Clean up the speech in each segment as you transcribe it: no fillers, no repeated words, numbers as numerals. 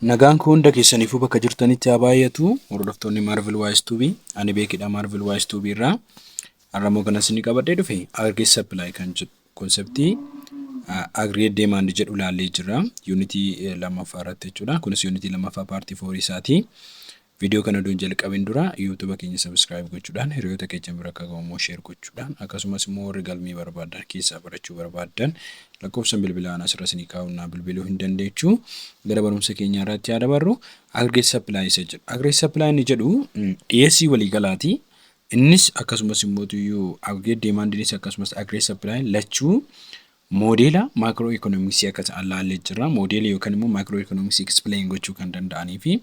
Nagaan kun hunda keessaniifuu bakka jirtanitti haa baay'atu. Hordoftoonni Marvel Wise Tube ani beekidha Marvel Wise Tube irraa har'amoo kana isin qabadhee dhufe Aggregate Supply kan jedhu konseptii Aggregate Demand jedhu ilaallee jirra. Unity lammaffaa irratti jechuudha. Kunis Unity lammaffaa paartii 4 isaati. Video kana duun jalqabeen dura YouTube keenya subscribe gochuudhaan hiriyoota keenya bira akka gahu share gochuudhaan akkasumas immoo warri galmee barbaadan keessaa barachuu barbaadan lakkoofsa bilbilaan asirra isinii kaa'uunaa bilbiluu hin dandeechu. Gara barumsa keenya irratti yaada barru Aggregate Supply isa jedhu. Aggregate Supply ni jedhu dhiyeessii waliigalaati. Innis akkasumas immoo Aggregate Demandinis akkasumas Aggregate Supply lachuu moodela macroeconomics akka ta'an ilaallee jirra. Moodela yookaan immoo macroeconomics explain gochuu kan danda'anii fi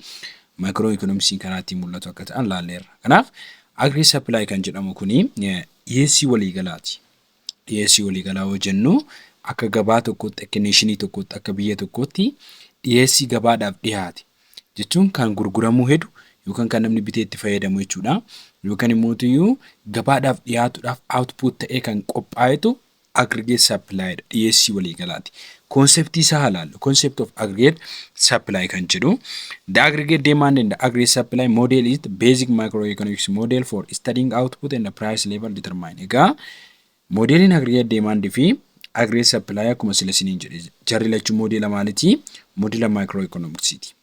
macroeconomics kanaatti mul'atu akka ta'an ilaalleerra. Kanaaf Aggregate Supply kan jedhamu kuni dhiyeessii waliigalaati. Dhiyeessii waliigalaa yoo jennu akka gabaa tokkotti akka neeshinii tokkotti akka biyya tokkotti dhiyeessii gabaadhaaf dhiyaate jechuun kan gurguramuu hedu yookaan kan namni bitee itti fayyadamu jechuudha. Yookaan immoo gabaadhaaf dhiyaatuudhaaf output ta'ee kan qophaa'etu Aggregate Supply dhiyeessii waliigalaati. Concept isaa halaallu. Concept of Aggregate Supply kan jedhu. The Aggregate Demand and the Aggregate Supply model is the basic macroeconomics model for studying output and the price level determine. Egaa modelin Aggregate Demand fi Aggregate Supply akkuma sila isiniin jedhe jarri lachuu modela maalitii? Modela macroeconomicsiti.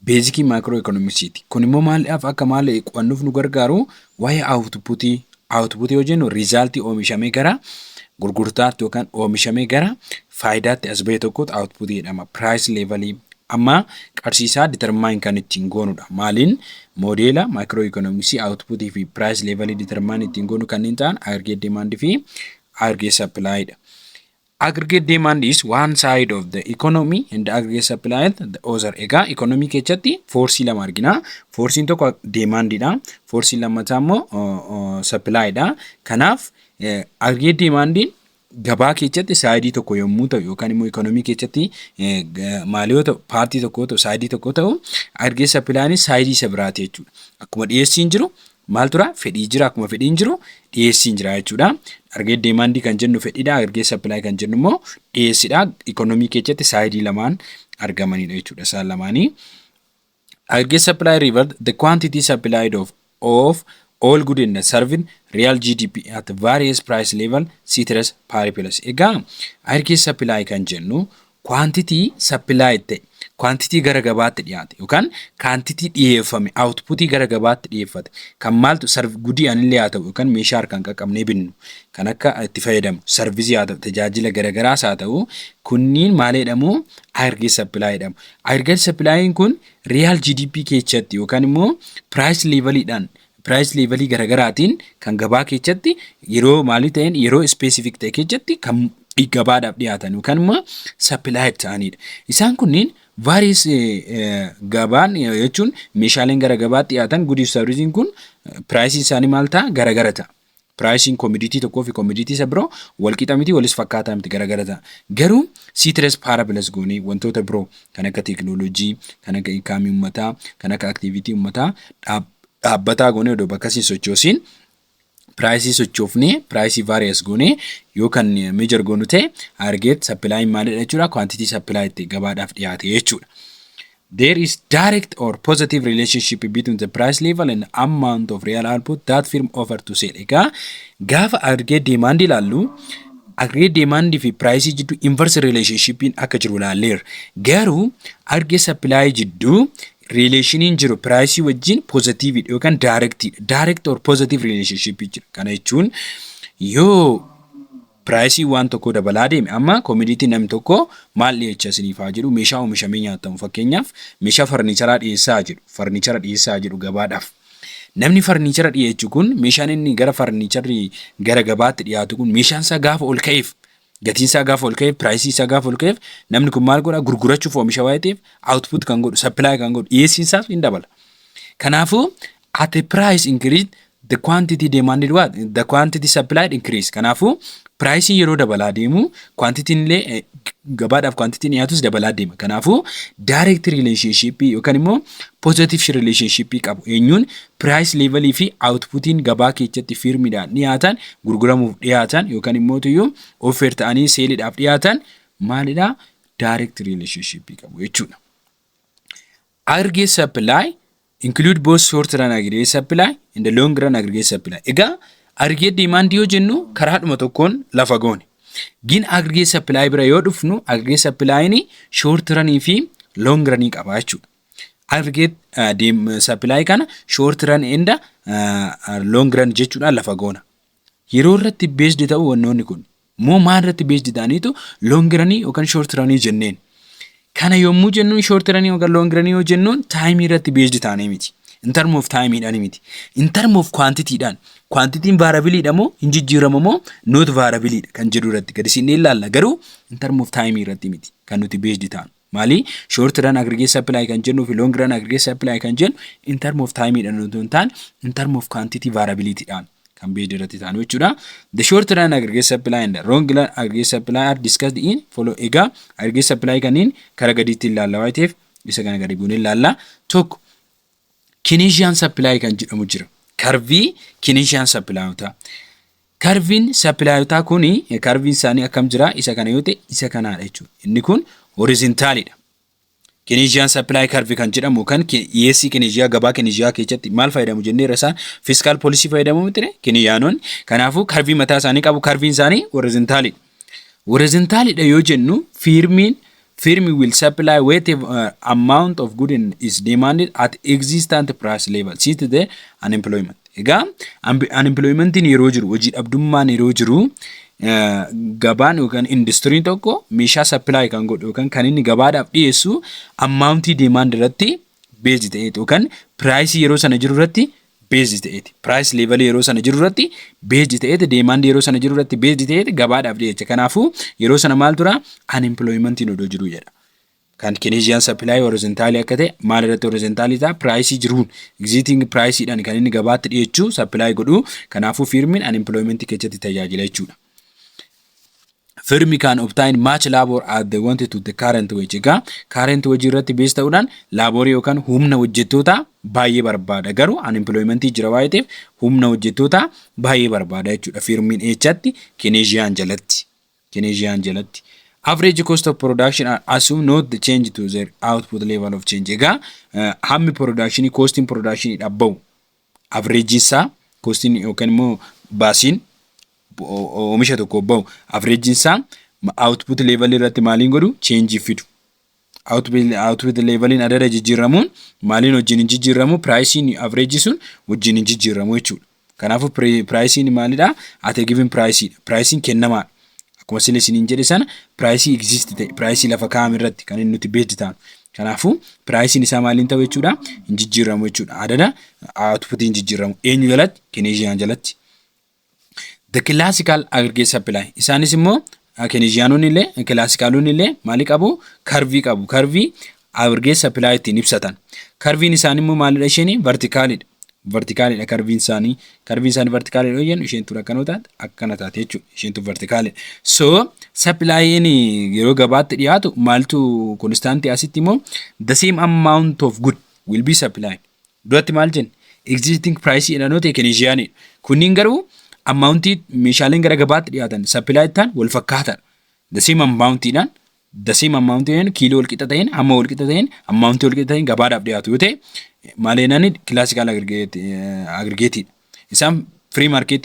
Basic macroeconomicsiti. Kun immoo maaliif akka maal qo'annuuf nu gargaaru waa'ee outputii. Output yoo jennu result oomishamee gara gurgurtaatti yookaan oomishamee gara faayidaatti as ba'e tokkotti output jedhama. Price level amma qarsiisaa determine kan ittiin goonudha. Maaliin modela macroeconomics output fi price level determine ittiin goonu kanneen ta'an Aggregate Demand fi Aggregate Supply dha. Aggregate Demand is one side of the economy and the Aggregate Supply the other. Egaa economy keessatti force lama argina. Force tokko demand dha. Force lammataa immoo supply dha. Kanaaf Aggregate Demand gabaa keessatti side tokko yommuu ta'u yookaan immoo economy keessatti maaliyoota paartii tokko ta'u side tokko ta'u Aggregate Supply side isa biraati jechuudha. Akkuma dhiyeessiin jiru maal tura fedhii jira akkuma fedhiin jiru dhiyeessiin jira jechuudha. Aggregate Demand kan jennu fedhiidha. Aggregate Supply kan jennu immoo dhiyeessiidha. Economy keessatti side lamaan argamanidha jechuudha. Isaan lamaanii. Aggregate Supply revert the quantity supplied of all good and serving real GDP at various price level citrus paribus. Egaa Aggregate Supply kan jennu quantity supplied ta'e quantity gara gabaatti dhiyaate yookaan quantity dhiyeeffame output gara gabaatti dhiyeeffate kan maaltu gudii anillee haa ta'u yookaan meeshaa harkaan qaqqabnee binnu kan akka itti fayyadamu service haa ta'u tajaajila garagaraas haa ta'u kunniin maal jedhamu Aggregate Supply jedhamu. Aggregate Supply kun real GDP keessatti yookaan immoo price levelidhaan price levelii garagaraatiin kan gabaa keessatti yeroo maalii ta'een yeroo specific ta'e keessatti kan gabaadhaaf dhiyaatan yookaan immoo supply ta'anidha. Isaan kunniin various gabaan jechuun meeshaaleen gara gabaatti dhiyaatan goodiif servisiin kun price isaanii maal ta'a garagara ta'a. Pricing commodity tokkoo fi commodity isa biroo wal qixa miti walis fakkaataa miti garagara ta'a. Garuu citrus paribus goonee wantoota biroo kan akka teknoolojii, kan akka ikaamii uummataa, kan akka activity uummataa dhaabbataa goonee odoo bakka siin sochoosiin price sochoofnee price various goonee yookaan measure goonu ta'e Aggregate Supply maalidha jechuudha. Quantity supply itti gabaadhaaf dhiyaate jechuudha. There is direct or positive relationship between the price level and amount of real output that firm offer to sell. Egaa gaafa Aggregate Demand ilaallu Aggregate Demand fi price jidduu inverse relationship akka jiru ilaalleerra. Garuu Aggregate Supply jidduu relationiin jiru price wajjin positive yookaan direct or positive relationship jira. Kana jechuun yoo price waan tokko dabalaa deeme amma commodity namni tokko maal dhiyeessaa isiniif haa jedhu meeshaa oomishamee nyaatamu fakkeenyaaf meeshaa farniicharaa dhiyeessaa jedhu gabaadhaaf. Namni farniichara dhiyeessu kun meeshaan inni gara farniicharri gara gabaatti dhiyaatu kun meeshaan isaa gaafa ol ka'eef gatiin isaa gaafa ol ka'eef price isaa gaafa ol ka'eef namni kun maal godha gurgurachuuf oomisha waa ta'eef output kan godhu supply kan godhu dhiyeessiin isaas hin dabala. Kanaafuu at a price increase the quantity demanded the quantity supplied increase. Kanaafuu price yeroo dabalaa deemu quantity illee gabaadhaaf quantity dhiyaatus dabalaa deema. Kanaafuu direct relationship yookaan immoo positive relationship qabu. Eenyuun price level fi outputiin gabaa keessatti firmiidhaan dhiyaatan gurguramuuf dhiyaatan yookaan immoo offer ta'anii saleedhaaf dhiyaatan maalidha direct relationship qabu jechuudha. Aggregate supply include both short run aggregate supply and the long run aggregate supply. Egaa aggregate demand yoo jennu karaadhuma tokkoon lafa goone. Gin aggregate supply bira yoo dhufnu aggregate supply ni short run fi long run qaba jechuudha. Aggregate supply kana short run and long run jechuudha lafa goona. Yeroo irratti based ta'u wannoonni kun moo maal irratti based ta'aniitu long run yookaan short run jenneen. Kana yommuu jennuun short run yookaan long run yoo jennuun time irratti based ta'anii miti. In term of time dhaan miti. In term of quantity dhaan. Quantity variable dha moo injijjiirama moo not variable dha kan jedhu irratti gadi siin ilaalla garuu in term of time irratti miti kan nuti based ta'an. Maali short run aggregate supply kan jennu fi long run aggregate supply kan jennu in term of time dhaan nuti ta'an in term of quantity variability dhaan kan based irratti ta'an jechuudha. The short run aggregate supply and the long run aggregate supply are discussed in follow. Egaa aggregate supply kaniin kara gadiitti ilaalla waan ta'eef isa kana gadi buunee ilaalla. Tokko Keynesian supply kan jedhamu jira. Curve Keynesian supply uta. Curve supply uta kuni curve isaanii akkam jira isa kana yoo ta'e isa kanaadha jechuudha. Inni kun horizontal dha. Keynesian supply curve kan jedhamu kan ESC Keynesian gabaa Keynesian keessatti maal fayyadamu jennee rasaan fiscal policy fayyadamu miti Keynesianoon. Kanaafuu curve mataa isaanii qabu curve isaanii horizontal dha. Horizontal dha yoo jennu firm will supply whatever amount of good is demanded at existent price level. See the unemployment. Egaa unemployment in yeroo jiru hojii dhabdummaan yeroo jiru gabaan yookaan industry tokko meeshaa supply kan godhu yookaan kan inni gabaadhaaf dhiyeessu amount demand irratti based ta'eeti yookaan price yeroo sana jiru irratti based ta'eeti. Price level yeroo sana jiru irratti based ta'eeti. Demand yeroo sana jiru irratti based ta'eeti gabaadhaaf dhiyeecha. Kanaafuu yeroo sana maal tura unemployment in odoo jiru jedha. Kan Keynesian supply horizontal akka ta'e maal irratti horizontal ta'a price jiruun existing price dhaan kan inni gabaatti dhiyeechuu supply godhu. Kanaafuu firmin unemployment keessatti tajaajila jechuudha. Firm can obtain much labor as they wanted to the current wage. Egaa current wage irratti based ta'uudhaan labor yookaan humna hojjettoota baay'ee barbaada. Garuu unemployment jira waan ta'eef humna hojjettoota baay'ee barbaada jechuudha. Firmin echatti Keynesian jalatti. Average cost of production assume not the change to their output level of change. Egaa hammi production costing production dhabba'u average isaa costing yookaan immoo baasiin oomisha tokko bahu average isaa output level irratti maaliin godhu change fidu. Output level in adada jijjiiramuun maaliin wajjin jijjiiramu pricing average sun wajjin jijjiiramu jechuudha. Kanaafuu pricing maalidha at a given price pricing kennamaa akkuma sile isiniin jedhe sana price exist ta'e price lafa kaa'ame irratti kan inni nuti based ta'an. Kanaafuu pricing isaa maaliin ta'u jechuudha jijjiiramu jechuudha. Adada output jijjiiramu eenyu jalatti Keynesian jalatti. The classical aggregate supply. Isaanis immoo Keynesianonni illee classicalonni illee maali qabu curve qabu. Curve aggregate supply ittiin ibsatan. Curvein isaanii immoo maalidha isheen verticalidha. Verticalidha curvein isaanii. Curvein isaanii verticalidha yoo jennu isheen tura akkana taate jechuudha. Isheen tu verticalidha. So supply'n yeroo gabaatti dhiyaatu maaltu constant asitti immoo the same amount of good will be supplied. Duratti maal jenna existing price jedhanoo ta'e Keynesianidha. Kunniin garuu amount meeshaaleen gara gabaatti dhiyaatan supply ta'an wal fakkaatan the same amount dhaan kiiloo wal qixa ta'een hamma wal qixa ta'een amount wal qixa ta'een gabaadhaaf dhiyaatu yoo ta'e maaleenani classical aggregate isaan free market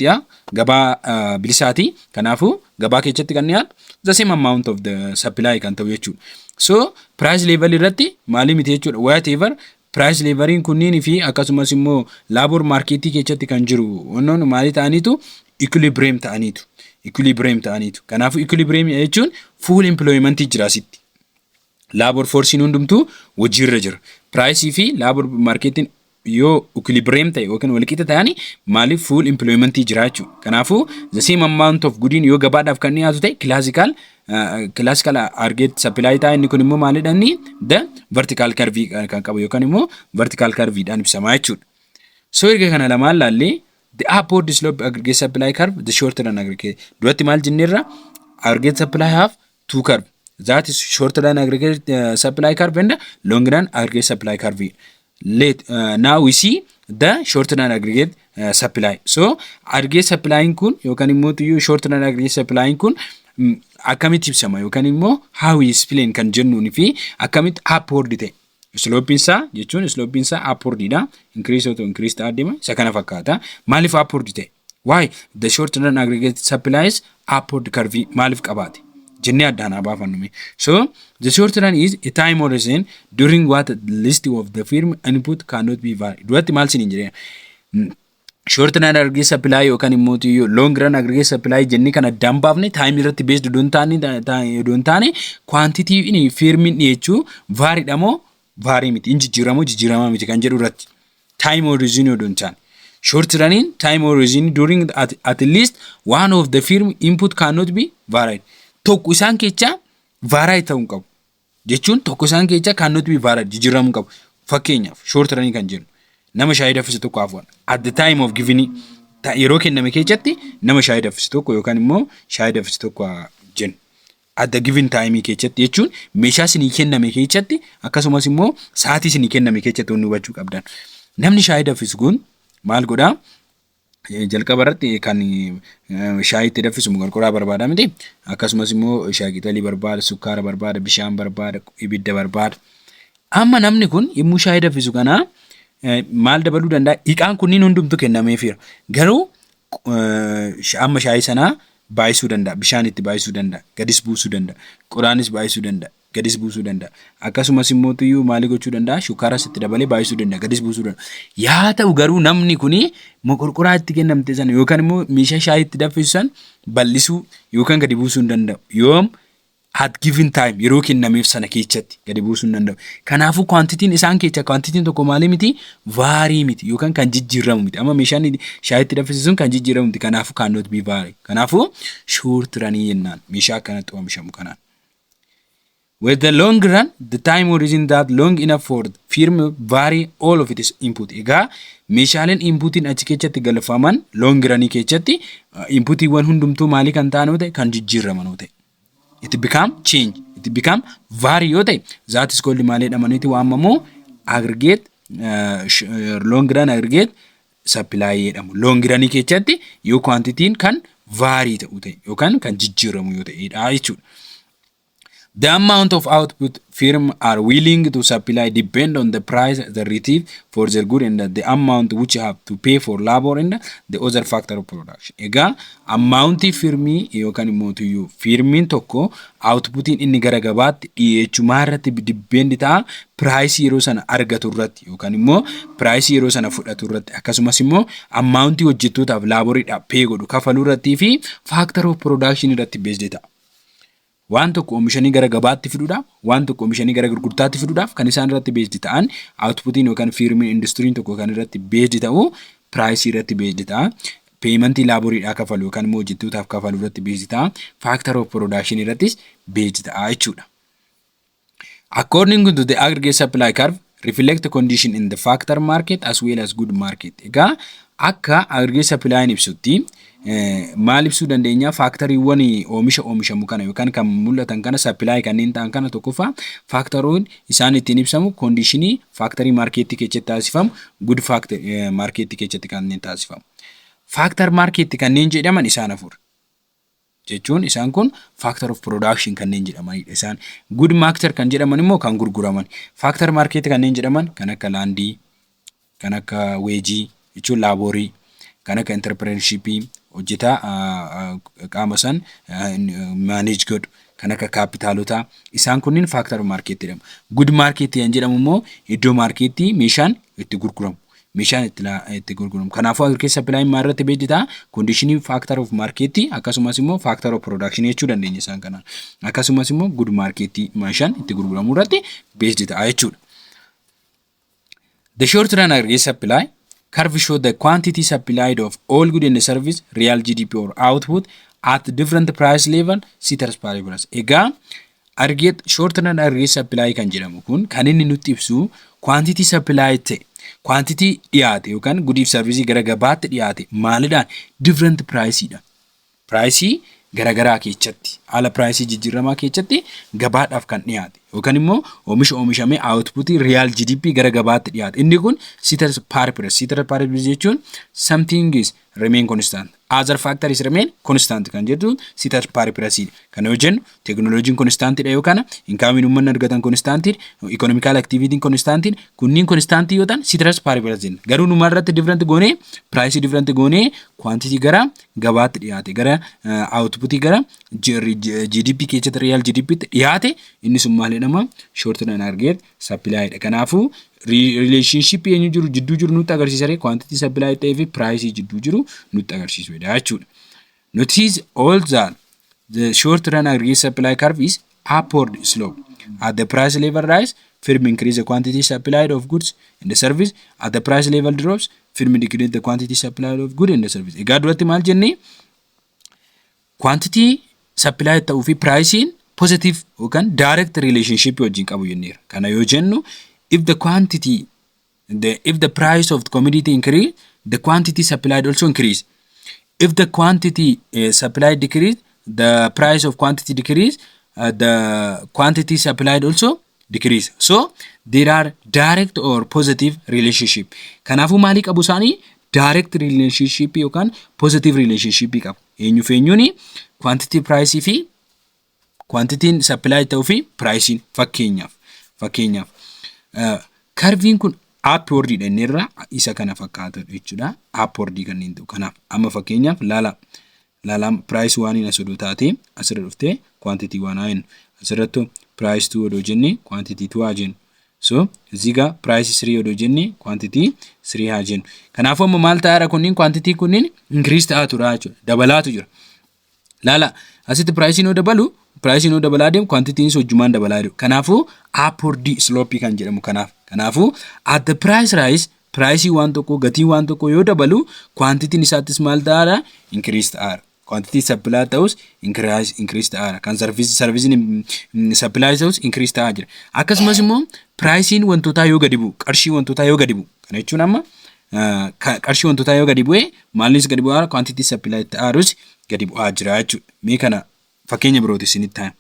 gabaa bilisaati. Kanaafuu gabaa keessatti kan dhiyaatu the same amount of the supply kan ta'u jechuudha. So price level irratti maali miti jechuudha. Whatever price leveling kunniin fi akkasumas immoo labor market keessatti kan jiru wannoon maali ta'aniitu equilibrium ta'aniitu. Kanaafuu equilibrium jechuun full employment jira asitti. Labor force hundumtuu hojiirra jira. Price fi labor marketing yoo equilibrium ta'e yookaan wal qixa ta'ani maali full employment jira jechuudha. Kanaafuu the same amount of goodin yoo gabaadhaaf kan dhiyaatu ta'e classical aggregate supply ta'e inni kun immoo maalidha inni the vertical curve kan qabu yookaan immoo vertical curve dhaan ibsamaa jechuudha. So erga kana lamaan laallee the upward slope aggregate supply curve the short run aggregate duratti maal jenneerra aggregate supply have two curve that is short run aggregate supply curve and long run aggregate supply curve. Now we see the short run aggregate supply. So aggregate supply kun yookaan immoo short run aggregate supply kun akkamitti ibsama yookaan immoo how we explain kan jennuun fi akkamitti upward ta'e Slope isaa jechuun slope isaa upwardidha. Increase auto increase ta'aa deema. Isa kana fakkaata. Maaliif upward ta'e? Why the short run aggregate supply is upward curve maaliif qabaate? Jennee addaan haa baafannu. So the short run is a time horizon during what the list of the firm input cannot be varied. Duratti maal siniin jedhee? Short run aggregate supply yookaan immoo long run aggregate supply jennee kan addaan baafne time irratti based don't taane quantity in firmin dhiyeechuu varied moo vary miti jijjiiramaa miti kan jedhu irratti time horizon don't taane. Short running time horizon during at least one of the firm input cannot be varied. Tokko isaan keessa varied ta'uu qabu. Jechuun tokko isaan keessa cannot be varied jijjiiramuu qabu. Fakkeenyaaf short running kan jennu nama shaayii danfise tokko afuun at the time of giving yeroo kenname keessatti nama shaayii danfise tokko yookaan immoo shaayii danfise tokko jennu. At the given time keessatti jechuun meeshaa isinii kenname keessatti akkasumas immoo sa'aatii isinii kenname keessatti inni hubachuu qabdan. Namni shaayii danfisu kun maal godhaa? Jalqaba irratti kan shaayii itti danfisu qorqoraa barbaada miti. Akkasumas immoo shaayii qixalii barbaada, sukkaara barbaada, bishaan barbaada, ibidda barbaada. Amma namni kun yommuu shaayii danfisu kana maal dabaluu danda'a? Iqaan kunniin hundumtu kennameefira. Garuu amma shaayii sanaa baay'isuu danda'a. Bishaan itti baay'isuu danda'a. Gadis buusuu danda'a. Qoraanis baay'isuu danda'a. Gadis buusuu danda'a. Akkasumas immoo tuyyuu maali gochuu danda'a? Shukkaaras itti dabalee baay'isuu danda'a. Gadis buusuu danda'a. Yaa ta'u garuu namni kuni qorqoraa itti kennamte sana yookaan immoo meeshaa shaayii itti danfisu san bal'isuu yookaan gadi buusuu hin danda'u. Yoom at given time yeroo kennameef sana keessatti gadi buusuu hin danda'u. Kanaafuu quantitiin isaan keessa quantitiin tokko maali miti? Vaarii miti yookaan kan jijjiiramu miti. Amma meeshaan shaayii itti danfisu sun kan jijjiiramu miti. Kanaafuu cannot be vary. Kanaafuu short running jennaan meeshaa akkanatti oomishamu kanaan. With the long run, the time horizon that long enough for the firm vary all of its input. Egaa meeshaaleen inputiin achi keessatti galfaman long run keessatti inputiiwwan hundumtuu maali kan ta'an yoo ta'e kan jijjiiraman yoo ta'e. It become change. It become vary yoo ta'e that is called maali jedhamaniiti waamamu aggregate long run aggregate supply jedhamu. Long run keessatti yoo quantitiin kan vary ta'u ta'e yookaan kan jijjiiramu yoo ta'edha jechuudha. The amount of output firm are willing to supply depend on the price they receive for their good and the amount which have to pay for labor and the other factor of production. Egaa amount firmii yookaan immoo tuyyuu firmiin tokko outputiin inni gara gabaatti dhiyeechuu irratti depend ta'a price yeroo sana argatu irratti yookaan immoo price yeroo sana fudhatu irratti akkasumas immoo amount hojjettootaaf laboriidhaaf pay godhu kafaluu irratti fi factor of production irratti based ta'a. Waan tokko oomishanii gara gabaatti fiduudhaaf, waan tokko oomishanii gara gurgurtaatti fiduudhaaf kan isaan irratti based ta'an outputiin yookaan firmiin industiriin tokko kan irratti based ta'u price irratti based ta'a. Paymentii laboriidhaa kafalu yookaan immoo hojjettootaaf kafalu irratti based ta'a. Factor of production irrattis based ta'a jechuudha. According to the aggregate supply curve, reflect the condition in the factor market as well as good market. Egaa akka aggregate supply ibsutti maal ibsuu dandeenya faaktoriiwwan oomishamu kana yookaan kan mul'atan kana supply kanneen ta'an kana tokkoffaa faaktaroon isaan ittiin ibsamu conditionii faaktorii markeetii keessatti taasifamu good factor markeetii keessatti kanneen taasifamu. Factor markeetii kanneen jedhaman isaan afur. Jechuun isaan kun factor of production kanneen jedhamanidha. Isaan good marketer kan jedhaman immoo kan gurguraman. Factor market kanneen jedhaman kan akka landii, kan akka wejii, jechuun laborii, kan akka entrepreneurshipii, hojjetaa qaama san manage godhu, kan akka kapitaalotaa. Isaan kunniin factor of market jedhamu. Good market kan jedhamu immoo iddoo markeetii meeshaan itti gurguramu. Meeshaan itti gurguramu. Kanaafuu aggregate supply irratti based ta'a. Conditioning factor of market akkasumas immoo factor of production jechuu dandeenya isaan kanaan. Akkasumas immoo good market meeshaan itti gurguramu irratti based ta'a jechuudha. The short run aggregate supply curve show the quantity supplied of all good and service, real GDP or output at different price level, ceteris paribus. Egaa aggregate short run aggregate supply kan jedhamu kun kan inni nutti ibsu quantity supplied ta'e quantity dhiyaate yookaan good service gara gabaatti dhiyaate maalidhaan different priceidha. Price garagaraa keessatti haala price jijjiiramaa keessatti gabaadhaaf kan dhiyaate yookaan immoo oomishamee outputii real GDP gara gabaatti dhiyaata. Inni kun ceteris paribus. Ceteris paribus jechuun something is remain constant. Other factors remain constant kan jedhu ceteris paribus. Kana yoo jennu teknooloojiin constantidha yookaan inkaamiin uummanni argatan constantidha, economical activity constantidha. Kunniin constant yoo ta'an ceteris paribus jenna. Garuu numa irratti different goonee price different goonee quantity gara gabaatti dhiyaate gara outputii gara GDP keessatti real GDP dhiyaate inni sun maal jedhama? Short run aggregate supply dha. Kanaafuu relationship eenyu jiru jidduu jiru nutti agarsiisare quantity supply ta'ee fi price jidduu jiru nutti agarsiisudha jechuudha. Notice all that the short run aggregate supply curve is upward slope. At the price level rise, firm increase the quantity supplied of goods and the service. At the price level drops, firm decrease the quantity supplied of goods and the service. Egaa duratti maal jenne quantity supplied ta'uu fi pricing positive yookaan direct relationship wajjin qabu jenneera. Kana yoo jennu if the price of the commodity increase, the quantity supplied also increase. If the quantity supplied decrease, the price of quantity decrease, the quantity supplied also decrease. So there are direct or positive relationship. Kanaafuu maali qabu isaanii direct relationship yookaan positive relationship qabu. Eenyu feenyuuni quantity price fi quantity supplied ta'uu fi pricing fakkeenyaaf curve kun upward dha inni irra isa kana fakkaata jechuudha. Upward kanneen ta'u kanaaf amma fakkeenyaaf laala price 1 asirra taate asirra dhufte quantity 1 jennu asirratti price 2 odoo jenne quantity 2 jennu. So ziga price 3 odoo jenne quantity 3 jennu. Kanaafuu amma maal ta'aara kunniin quantity kunniin increase ta'aa tura jechuudha. Dabalaatu jira. Laala asitti price noo dabalu price noo dabalaa deemu quantity is hojjumaan dabalaa deemu. Kanaafuu upward slope kan jedhamu kanaafuu at the price rise price waan tokko gatii waan tokko yoo dabalu quantity isaattis maal ta'aara increase ta'aara. Quantity supply ta'us increase ta'aara. Kan service supply ta'us increase ta'aa jira. Akkasumas immoo pricing wantootaa yoo gadi bu'u qarshii wantootaa yoo gadi bu'u kana jechuun amma qarshii wantootaa yoo gadi bu'e maalnis gadi bu'aa quantity supply ta'aarus gadi bu'aa jira jechuudha. Mee kana fakkeenya birooti isinitti ta'a.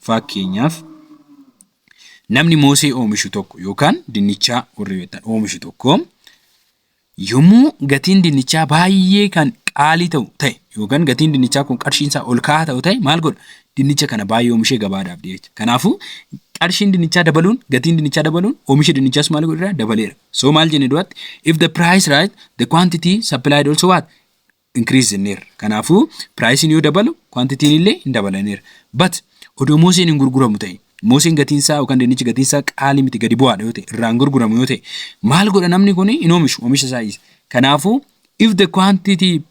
Fakkeenyaaf namni moosee oomishu tokko yookaan dinnichaa warri oomishu tokko yommuu gatiin dinnichaa baay'ee kan qaalii ta'e yookaan gatiin dinnichaa kun qarshiin isaa ol ka'aa ta'u ta'e maal godha? Dinnicha kana baay'ee oomishee gabaadhaaf dhiyeessa. Kanaafuu qarshiin dinnichaa dabaluun gatiin dinnichaa dabaluun oomisha dinnichaas maal godheera? Dabaleera. So maal jenne duratti if the price rise the quantity supplied also what? Increase jenneera. Kanaafuu pricing yoo dabalu quantity illee hin dabalaneera. But odoo mooseen hin gurguramu ta'e mooseen gatiin isaa yookaan dinnichi gatiin isaa qaalii miti gadi bu'aadha yoo ta'e irraan gurguramu yoo ta'e maal godha namni kun hin oomisha isaa isa. Kanaafuu if the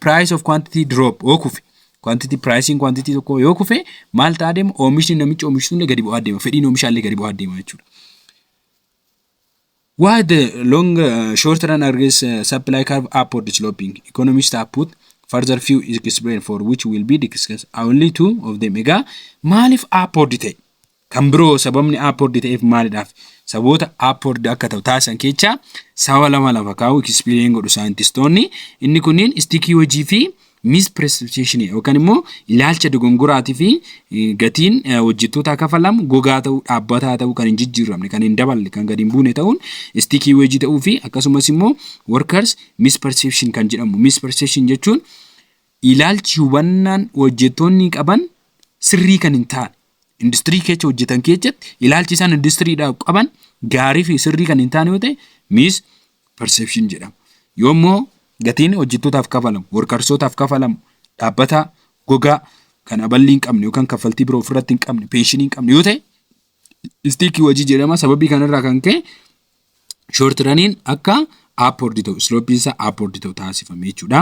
price of quantity drop yoo kufe quantity pricing quantity tokko yoo kufe maal ta'a deema oomishni namichi oomishu illee gadi bu'aa deema fedhiin oomishaallee gadi bu'aa deema jechuudha. Why the long short run aggregate supply curve upward sloping? Economists have put further few explain for which will be discussed. Only two of them. Egaa maaliif upward ta'e? Kan biroo sababni upward ta'eef maalidhaaf? Saboota upward akka ta'u taasisan keessaa sababa lama kaa'u explain godhu saayintistoonni. Inni kunniin sticky hojii fi misperception yookaan immoo ilaalcha dogongoraatii fi gatiin hojjettootaa kafalamu gogaa ta'uu dhaabbataa ta'uu kan hin jijjiiramne kan hin daballe kan gadi hin buune ta'uun sticky hojii ta'uu fi akkasumas immoo workers misperception kan jedhamu. Misperception jechuun ilaalchi hubannaan hojjettoonni qaban sirrii kan hin taane industirii keessa hojjetan keessatti ilaalchi isaan industiriidhaaf qaban gaarii fi sirrii kan hin taane yoo ta'e misperception jedhama. Yoommoo gatiin hojjettootaaf kafalamu, workarsotaaf kafalamu, dhaabbata gogaa kan aballi hin qabne yookaan kaffaltii biroo ofirratti hin qabne, pensionii hin qabne yoo ta'e sticky hojii jedhama. Sababii kanarraa kan ka'e short runiin akka upward ta'u, slope isaa upward ta'u taasifame jechuudha.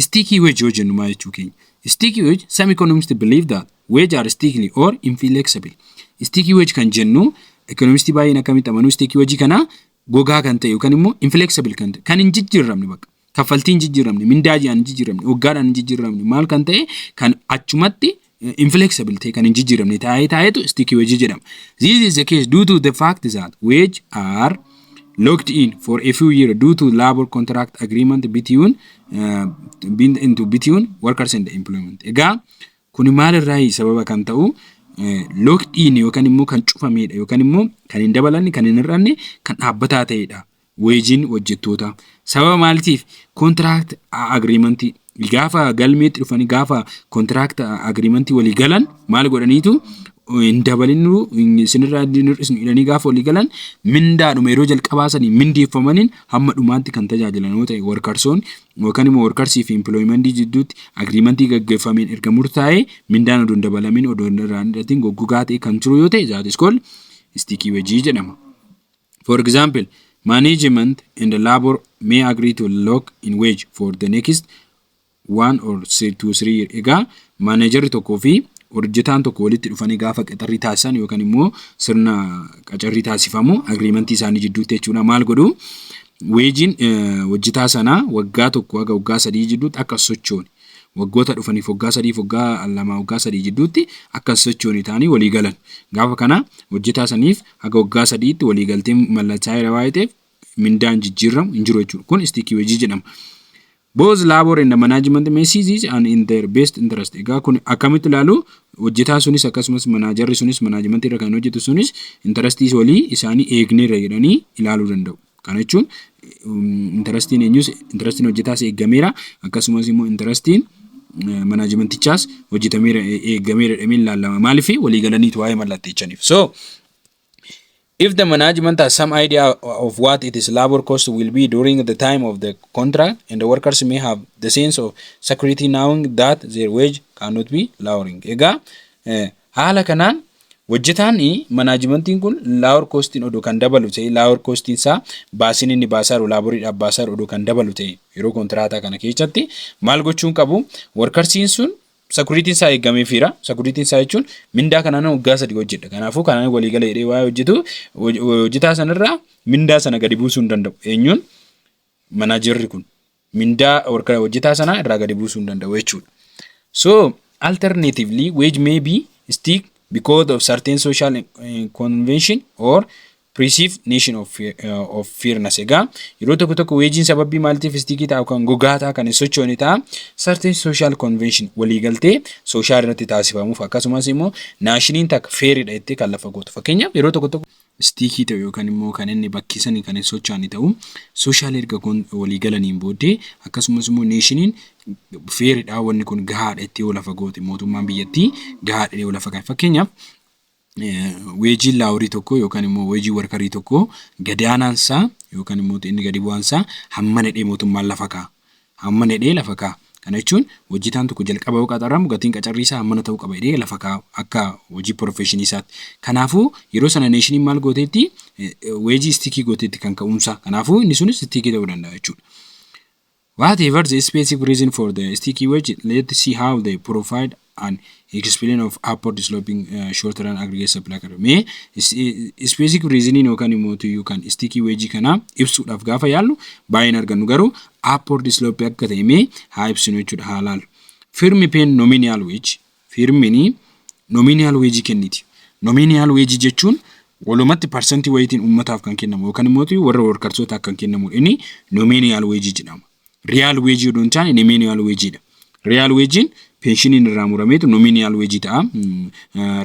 Sticky wage yoo jennu maal jechuu keenya? Sticky wage, some economists believe that wage are sticky or inflexible. Sticky wage kan jennu economists baay'een akkamitti amanu sticky wage kana gogaa kan ta'e yookaan immoo inflexible kan ta'e kan hin jijjiiramne bakka. Kaffaltiin jijjiiramne, mindaajaan jijjiiramne, waggaadhaan jijjiiramne maal kan ta'e kan achumatti inflexible ta'e kan hin jijjiiramne taa'eetu sticky wage jedhama. This is the case due to the fact that wage are locked in for a few years due to labor contract agreement between workers and the employment. Egaa kuni maalirraa sababa kan ta'u locked in yookaan immoo kan cufamedha yookaan immoo kan hin dabalanne kan hin hir'anne kan dhaabbataa ta'edha. Weejiin hojjettoota sababa maaliitiif contract agreement gaafa galmeetti dhufanii gaafa contract agreement walii galan maal godhaniitu hin dabalinnu isinirraa hir'isnu jedhanii gaafa walii galan mindaadhuma yeroo jalqabaa sanii mindeeffamaniin hamma dhumaatti kan tajaajilan yoo ta'e workarsoon yookaan immoo workarsii fi employmentii jidduutti agreementii gaggeeffameen erga murtaa'ee mindaan odoo hin dabalamin odoo irraa hin hidhatiin goggogaa ta'e kan jiru yoo ta'e that is called sticky wage jedhama. For example, management and the labor may agree to lock in wage for the next 1 or 2-3 years. Egaa managerri tokkoo fi hojjetaan tokko walitti dhufanii gaafa qaxarrii taasisan yookaan immoo sirna qacarrii taasifamu agreementii isaanii jidduutti jechuudha. Maal godhu weejiin hojjetaa sanaa waggaa tokko haga waggaa 3 jidduutti akka sochooni. Waggoota dhufaniif waggaa 3 waggaa 2 waggaa 3 jidduutti akka sochooni ta'anii walii galan. Gaafa kana hojjetaa saniif haga waggaa 3tti walii galtee mallattoo irraa ta'eef mindaan jijjiiramu hin jiru jechuudha. Kun sticky wage jedhama. Both labor and the management may see this and in their best interest. Egaa kun akkamitti ilaalu hojjetaa sunis akkasumas managerri sunis management irra kan hojjetu sunis interestii walii isaanii eegneera jedhanii ilaaluu danda'u. Kana jechuun interestiin eenyus interestiin hojjetaas eegameera akkasumas immoo interestiin managementichaas hojjetameera eegameera jedhamee ilaalama. Maaliif walii galaniitu waa'ee mallatteechaniif. So if the management has some idea of what its labor cost will be during the time of the contract, and the workers may have the sense of security knowing that their wage cannot be lowering. Ega haala kanaan hojjetaan managementiin kun labor costiin odoo kan dabalu ta'e labor costiin isaa baasiin inni baasaru laboriidhaaf baasaru odoo kan dabalu ta'e yeroo kontiraataa kana keessatti maal gochuun qabu workarsiin sun security isaa eegameefira. Security isaa jechuun mindaa kanaan waggaa 3 hojjedha. Kanaafuu kanaan walii galee jedhee waa hojjetu hojjetaa sanarraa mindaa sana gadi buusuu hin danda'u. Eenyuun managerri kun mindaa hojjetaa sana irraa gadi buusuu hin danda'u jechuudha. So alternatively wage may be stick because of certain social convention or perceived nation of fairness. Egaa yeroo tokko weejiin sababii maaliitiif sticky ta'u kan gogaataa kan sochooni ta'a certain social convention walii galtee social irratti taasifamuuf akkasumas immoo naashiniin takka fairidha jettee kan lafa gootu. Fakkeenyaaf yeroo tokko sticky ta'u yookaan immoo kan inni bakkisanii kan socho'ani ta'u social erga walii galaniin booddee akkasumas immoo naashiniin fairidha wanni kun gahaadha jettee lafa goote mootummaan biyyattii gahaadha jettee lafa kaa'e. Fakkeenyaaf weejii laaworii tokko yookaan immoo weejii workarii tokko gadaanaansaa yookaan immoo inni gadi bu'aansaa hamma nedhee mootummaan lafa kaa'a. Hamma nedhee lafa kaa'a. Kana jechuun hojjetaan tokko jalqaba yoo qaxaramu gatiin qacarrii isaa hammana ta'uu qaba jedhee lafa kaa'a akka hojii professionii isaatti. Kanaafuu yeroo sana neeshiniin maal gooteetti weejii sticky gooteetti kan ka'umsa. Kanaafuu inni sunis sticky ta'uu danda'a jechuudha. Whatever the specific reason for the sticky wage, let's see how they provide an explain of upward sloping short run aggregate supply curve. Mee specific reasoning yookaan immoo you can sticky wage kana ibsuudhaaf gaafa yaallu baay'een argannu garuu upward slope akka ta'e mee haa ibsinu jechuudha haa laallu. Firmi peen nominal wage. Firmini nominal wage kenniti. Nominal wage jechuun walumatti percentii wayitiin ummataaf kan kennamu yookaan immoo warra workarsootaaf kan kennamu inni nominal wage jedhama. Real wage odoo hin taane nominal wage dha. Real wage pensioniin irraa murameetu nominal wage ta'a.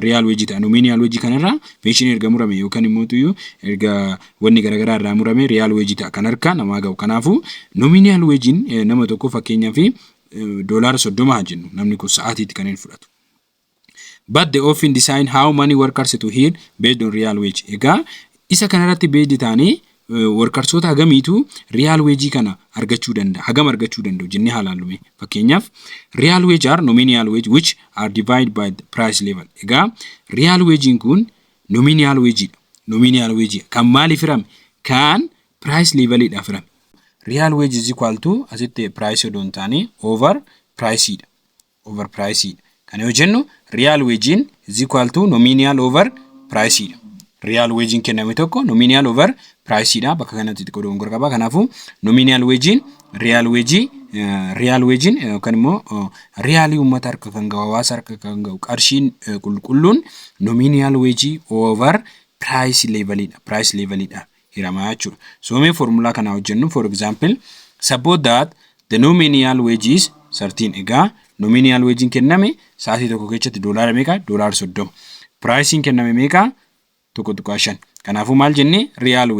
Real wage ta'a. Nominal wage kanarraa pensioniin erga murame yookaan immoo erga wanni garaagaraa irraa murame real wage ta'a. Kan harkaa namaa ga'u. Kanaafuu nominal wage nama tokko fakkeenyaaf $30 jennu namni kun sa'aatiitti kan inni fudhatu. But they often decide how many workers to hire based on real wage. Egaa isa kanarratti based taanee workarsoota hagamiitu real wage kana argachuu danda'a. Hagam argachuu danda'u jennee haalaallume. Fakkeenyaaf real wage are nominal wage which are divided by the price level. Egaa real wage kun nominal wage dha. Nominal wage kan maaliif firame? Kan price level dha firame. Real wage is equal to asitti price odoo hin taane over price dha. Over price dha. Kana yoo jennu real wage is equal to nominal over price dha. Real wage kenname tokko nominal over price dha. Bakka kanatti xiqqoo dogongora qaba. Kanaafuu nominal wage real wage yookaan immoo real uummata harka kan ga'u hawaasa harka kan ga'u qarshiin qulqulluun nominal wage over price level dha. Price level dha hiramaa jechuudha. So mee formula kana hojjennu for example suppose that the nominal wage is 13. Egaa nominal wage kenname sa'aatii tokko keessatti $30 meeqa? $30. Pricing kenname meeqa? 1.5. Kanaafuu maal jenne real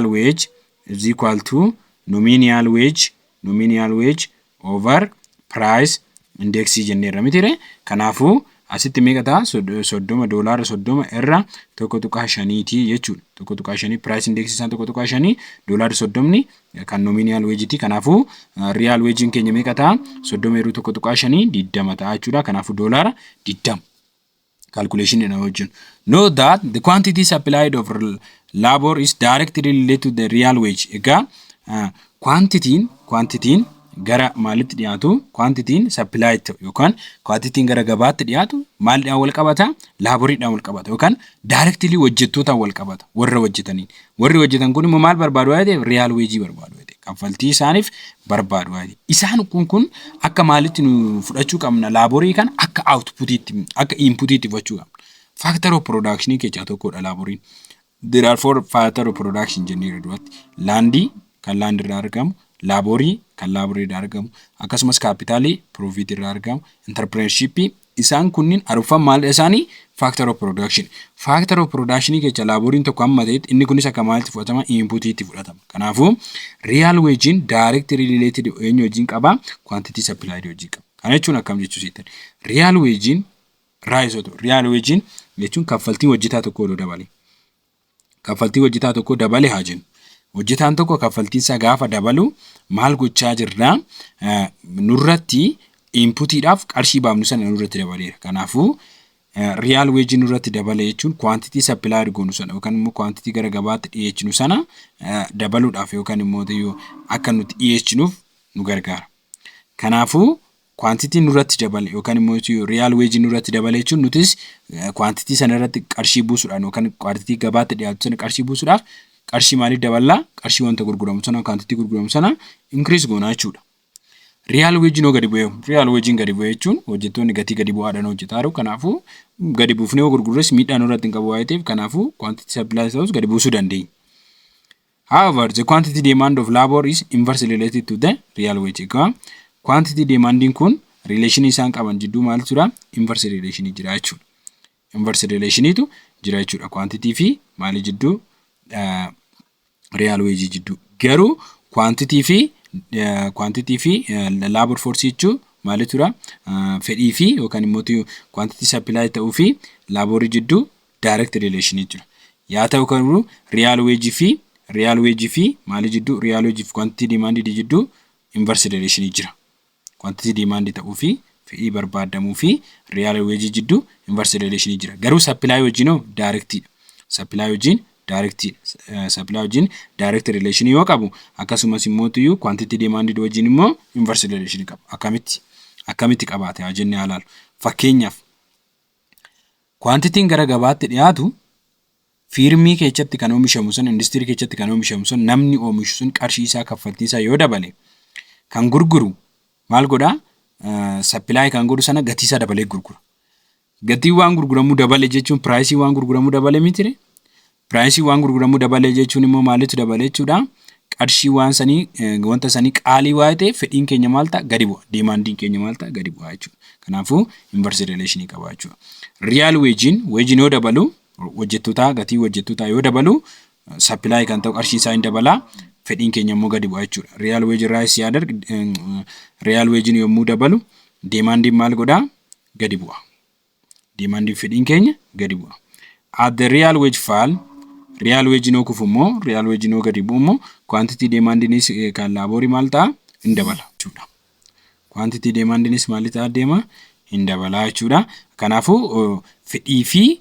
wage is equal to nominal wage over price index jenneerra mitire. Kanaafuu asitti meeqa ta'a? $30 irra 1.5 jechuudha. 1.5 price index isaan 1.5 $30 kan nominal wage ti. Kanaafuu real wage keenya meeqa ta'a? 30 irra 1.5 20 ta'a jechuudha. Kanaafuu $20 calculation in our region. Note that the quantity supplied of labor is directly related to the real wage. Ega quantity gara maalitti dhiyaatu? Quantity supplied yookaan quantity gara gabaatti dhiyaatu maalidhaan wal qabata? Laboriidhaan wal qabata yookaan directly hojjettootaan wal qabata. Warra hojjetaniin. Warri hojjetan kun immoo maal barbaadu waayee? Real wage barbaadu waayee. Kaffaltii isaaniif barbaadu waayee. Isaan kun akka maalitti nu fudhachuu qabna? Laborii kan akka outputiitti akka inputiitti fudhachuu qabna. Factor of production keessaa tokkodha laboriin. There are 4 factor of production jennee duratti. Land kan land irraa argamu, laborii kan laborii irraa argamu, akkasumas capital profit irraa argamu, entrepreneurship isaan kunniin arufan maal isaanii? Factor of production. Factor of production keessaa laboriin tokko amma ta'etti inni kunis akka maalitti fudhatama? Inputiitti fudhatama. Kanaafuu real wage directly related eenyu wajjin qaba? Quantity supplied wajjin qaba. Kana jechuun akkam jechuusiitti. Real wage jechuun kaffaltii hojjetaa tokko dabale. Kaffaltii hojjetaa tokko dabale haa jennu. Hojjetaan tokko kaffaltii isaa gaafa dabalu maal gochaa jirra? Nurratti inputiidhaaf qarshii baafnu sana nurratti dabaleera. Kanaafuu real wage nurratti dabale jechuun quantity supplied goonu sana yookaan immoo quantity gara gabaatti dhiyeessinu sana dabaluudhaaf yookaan immoo akka nuti dhiyeessinuuf nu gargaara. Kanaafuu quantity nurratti dabale yookaan immoo real wage nurratti dabale jechuun nutis quantity sana irratti qarshii buusuudhaan yookaan quantity gabaatti dhiyaatu sana qarshii buusuudhaaf qarshii maaliif daballa? Qarshii wanta gurguramu sana quantity gurguramu sana increase goona jechuudha. Real wage no gadi bu'ee. Real wage gadi bu'ee jechuun hojjettoonni gatii gadi bu'aadhaan hojjetaa jiru. Kanaafuu gadi buufnee gurgurres miidhaan irratti hin qabu waayee ta'eef kanaafuu quantity supply ta'us gadi buusuu dandeenya. However, the quantity demand of labor is inversely related to the real wage. Quantity demanding kun relation isaan qaban jidduu maal jira? Inverse relation jira jechuudha. Inverse relation tu jira jechuudha. Quantity fi maali jidduu? Real wage jidduu. Garuu quantity fi labor force jechuun maali tura? Fedhii fi yookaan immoo quantity supply ta'uu fi labor jidduu direct relation jira. Yaa ta'u kan real wage fi maali jidduu? Real wage fi quantity demand jidduu inverse relation jira. Quantity demand ta'uu fi fedhii barbaadamuu fi real wage jidduu inverse relation jira. Garuu supply wajjin direct. Supply wajjin direct relation yoo qabu akkasumas immoo quantity demand wajjin immoo inverse relation qabu. Akkamitti qabaate haa jennee ilaallu. Fakkeenyaaf quantity gara gabaatti dhiyaatu firmii keessatti kan oomishamu sun industry keessatti kan oomishamu sun namni oomishu sun qarshii isaa kaffaltii isaa yoo dabale kan gurguru maal godha? Supply kan godhu sana gatii isaa dabalee gurgura. Gatii waan gurguramuu dabale jechuun price waan gurguramuu dabale mitire. Price waan gurguramuu dabale jechuun immoo maalitti dabale jechuudha? Qarshii waan sanii wanta sanii qaalii waayee ta'e fedhiin keenya maal ta'a? Gadi bu'a. Demanding keenya maal ta'a? Gadi bu'a jechuudha. Kanaafuu inverse relation qaba jechuudha. Real wage yoo dabalu hojjettoota gatii hojjettootaa yoo dabalu supply kan ta'u qarshii isaa hin dabala. Fedhiin keenya immoo gadi bu'a jechuudha. Real wage rise yaadar real wage yommuu dabalu demanding maal godha? Gadi bu'a. Demanding fedhiin keenya gadi bu'a. At the real wage fall, real wage no kufumo, real wage no gadi bu'umo, quantity demanding is kan labori maal ta'a? Hin dabala jechuudha. Quantity demanding is maal ta'a deema? Hin dabala jechuudha. Kanaafuu fedhii fi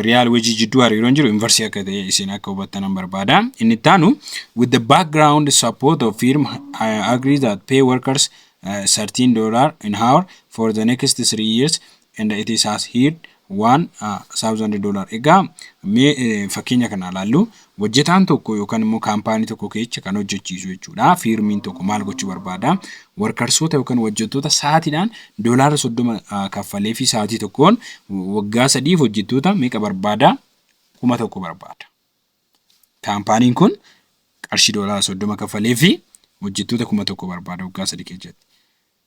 real wage jidduu hariiroon jiru inverse akka ta'e isin akka hubattan barbaada. Inni taanu with the background support of firm agree that pay workers $13 an hour for the next 3 years and it is has hit $1,000. Egaa fakkeenya kana ilaallu hojjetaan tokko yookaan immoo kaampaanii tokko keessa kan hojjechiisu jechuudha. Firmiin tokko maal gochuu barbaada? Workersoota yookaan hojjettoota sa'aatiidhaan $30 kaffalee fi sa'aatii tokkoon waggaa 3 hojjettoota meeqa barbaada? 1,000 barbaada. Kaampaaniin kun qarshii $30 kaffalee fi hojjettoota 1,000 barbaada waggaa 3 keessatti.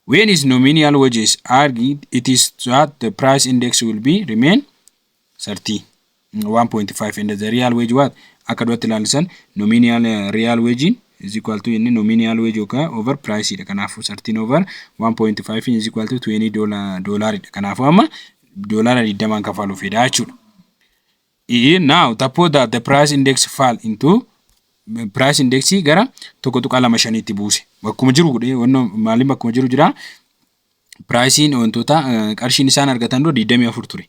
When is nominal wages argued, it is that the price index will be remain 1.5 and the real wage what akka duratti ilaalsan nominal real wage is equal to inni nominal wage over price dha. Kanaafuu 13 over 1.5 is equal to $20 dha. Kanaafuu amma $20 kafaluuf fedha jechuudha. Now suppose that the price index fall into price index gara 1.25 tti buuse. Bakkuma jiru maaliin bakkuma jiru jira. Pricein wantoota qarshiin isaan argatan 24 ture.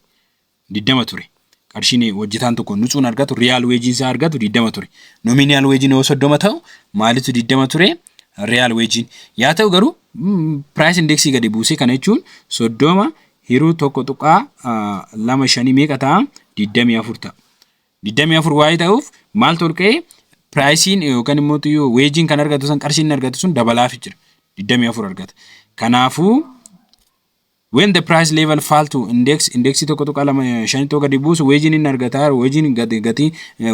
20 ture. Qarshiin hojjetaan tokko nuusuun argatu real wage isaa argatu 20 ture. Nominal wage yoo 30 ta'u maalitu 20 ture real wage. Yaa ta'u garuu price index gadi buusee kana jechuun 30 hiruu 1.25 meeqa ta'a 24 ta'a. 24 waa'ee ta'uuf maal tolkee pricein yookaan immoo wage kan argatu san qarshiin argatu sun dabalaaf jira. 24 argata. Kanaafuu when the price level fall to index 1.25 gadi buusu wage in argata wage gati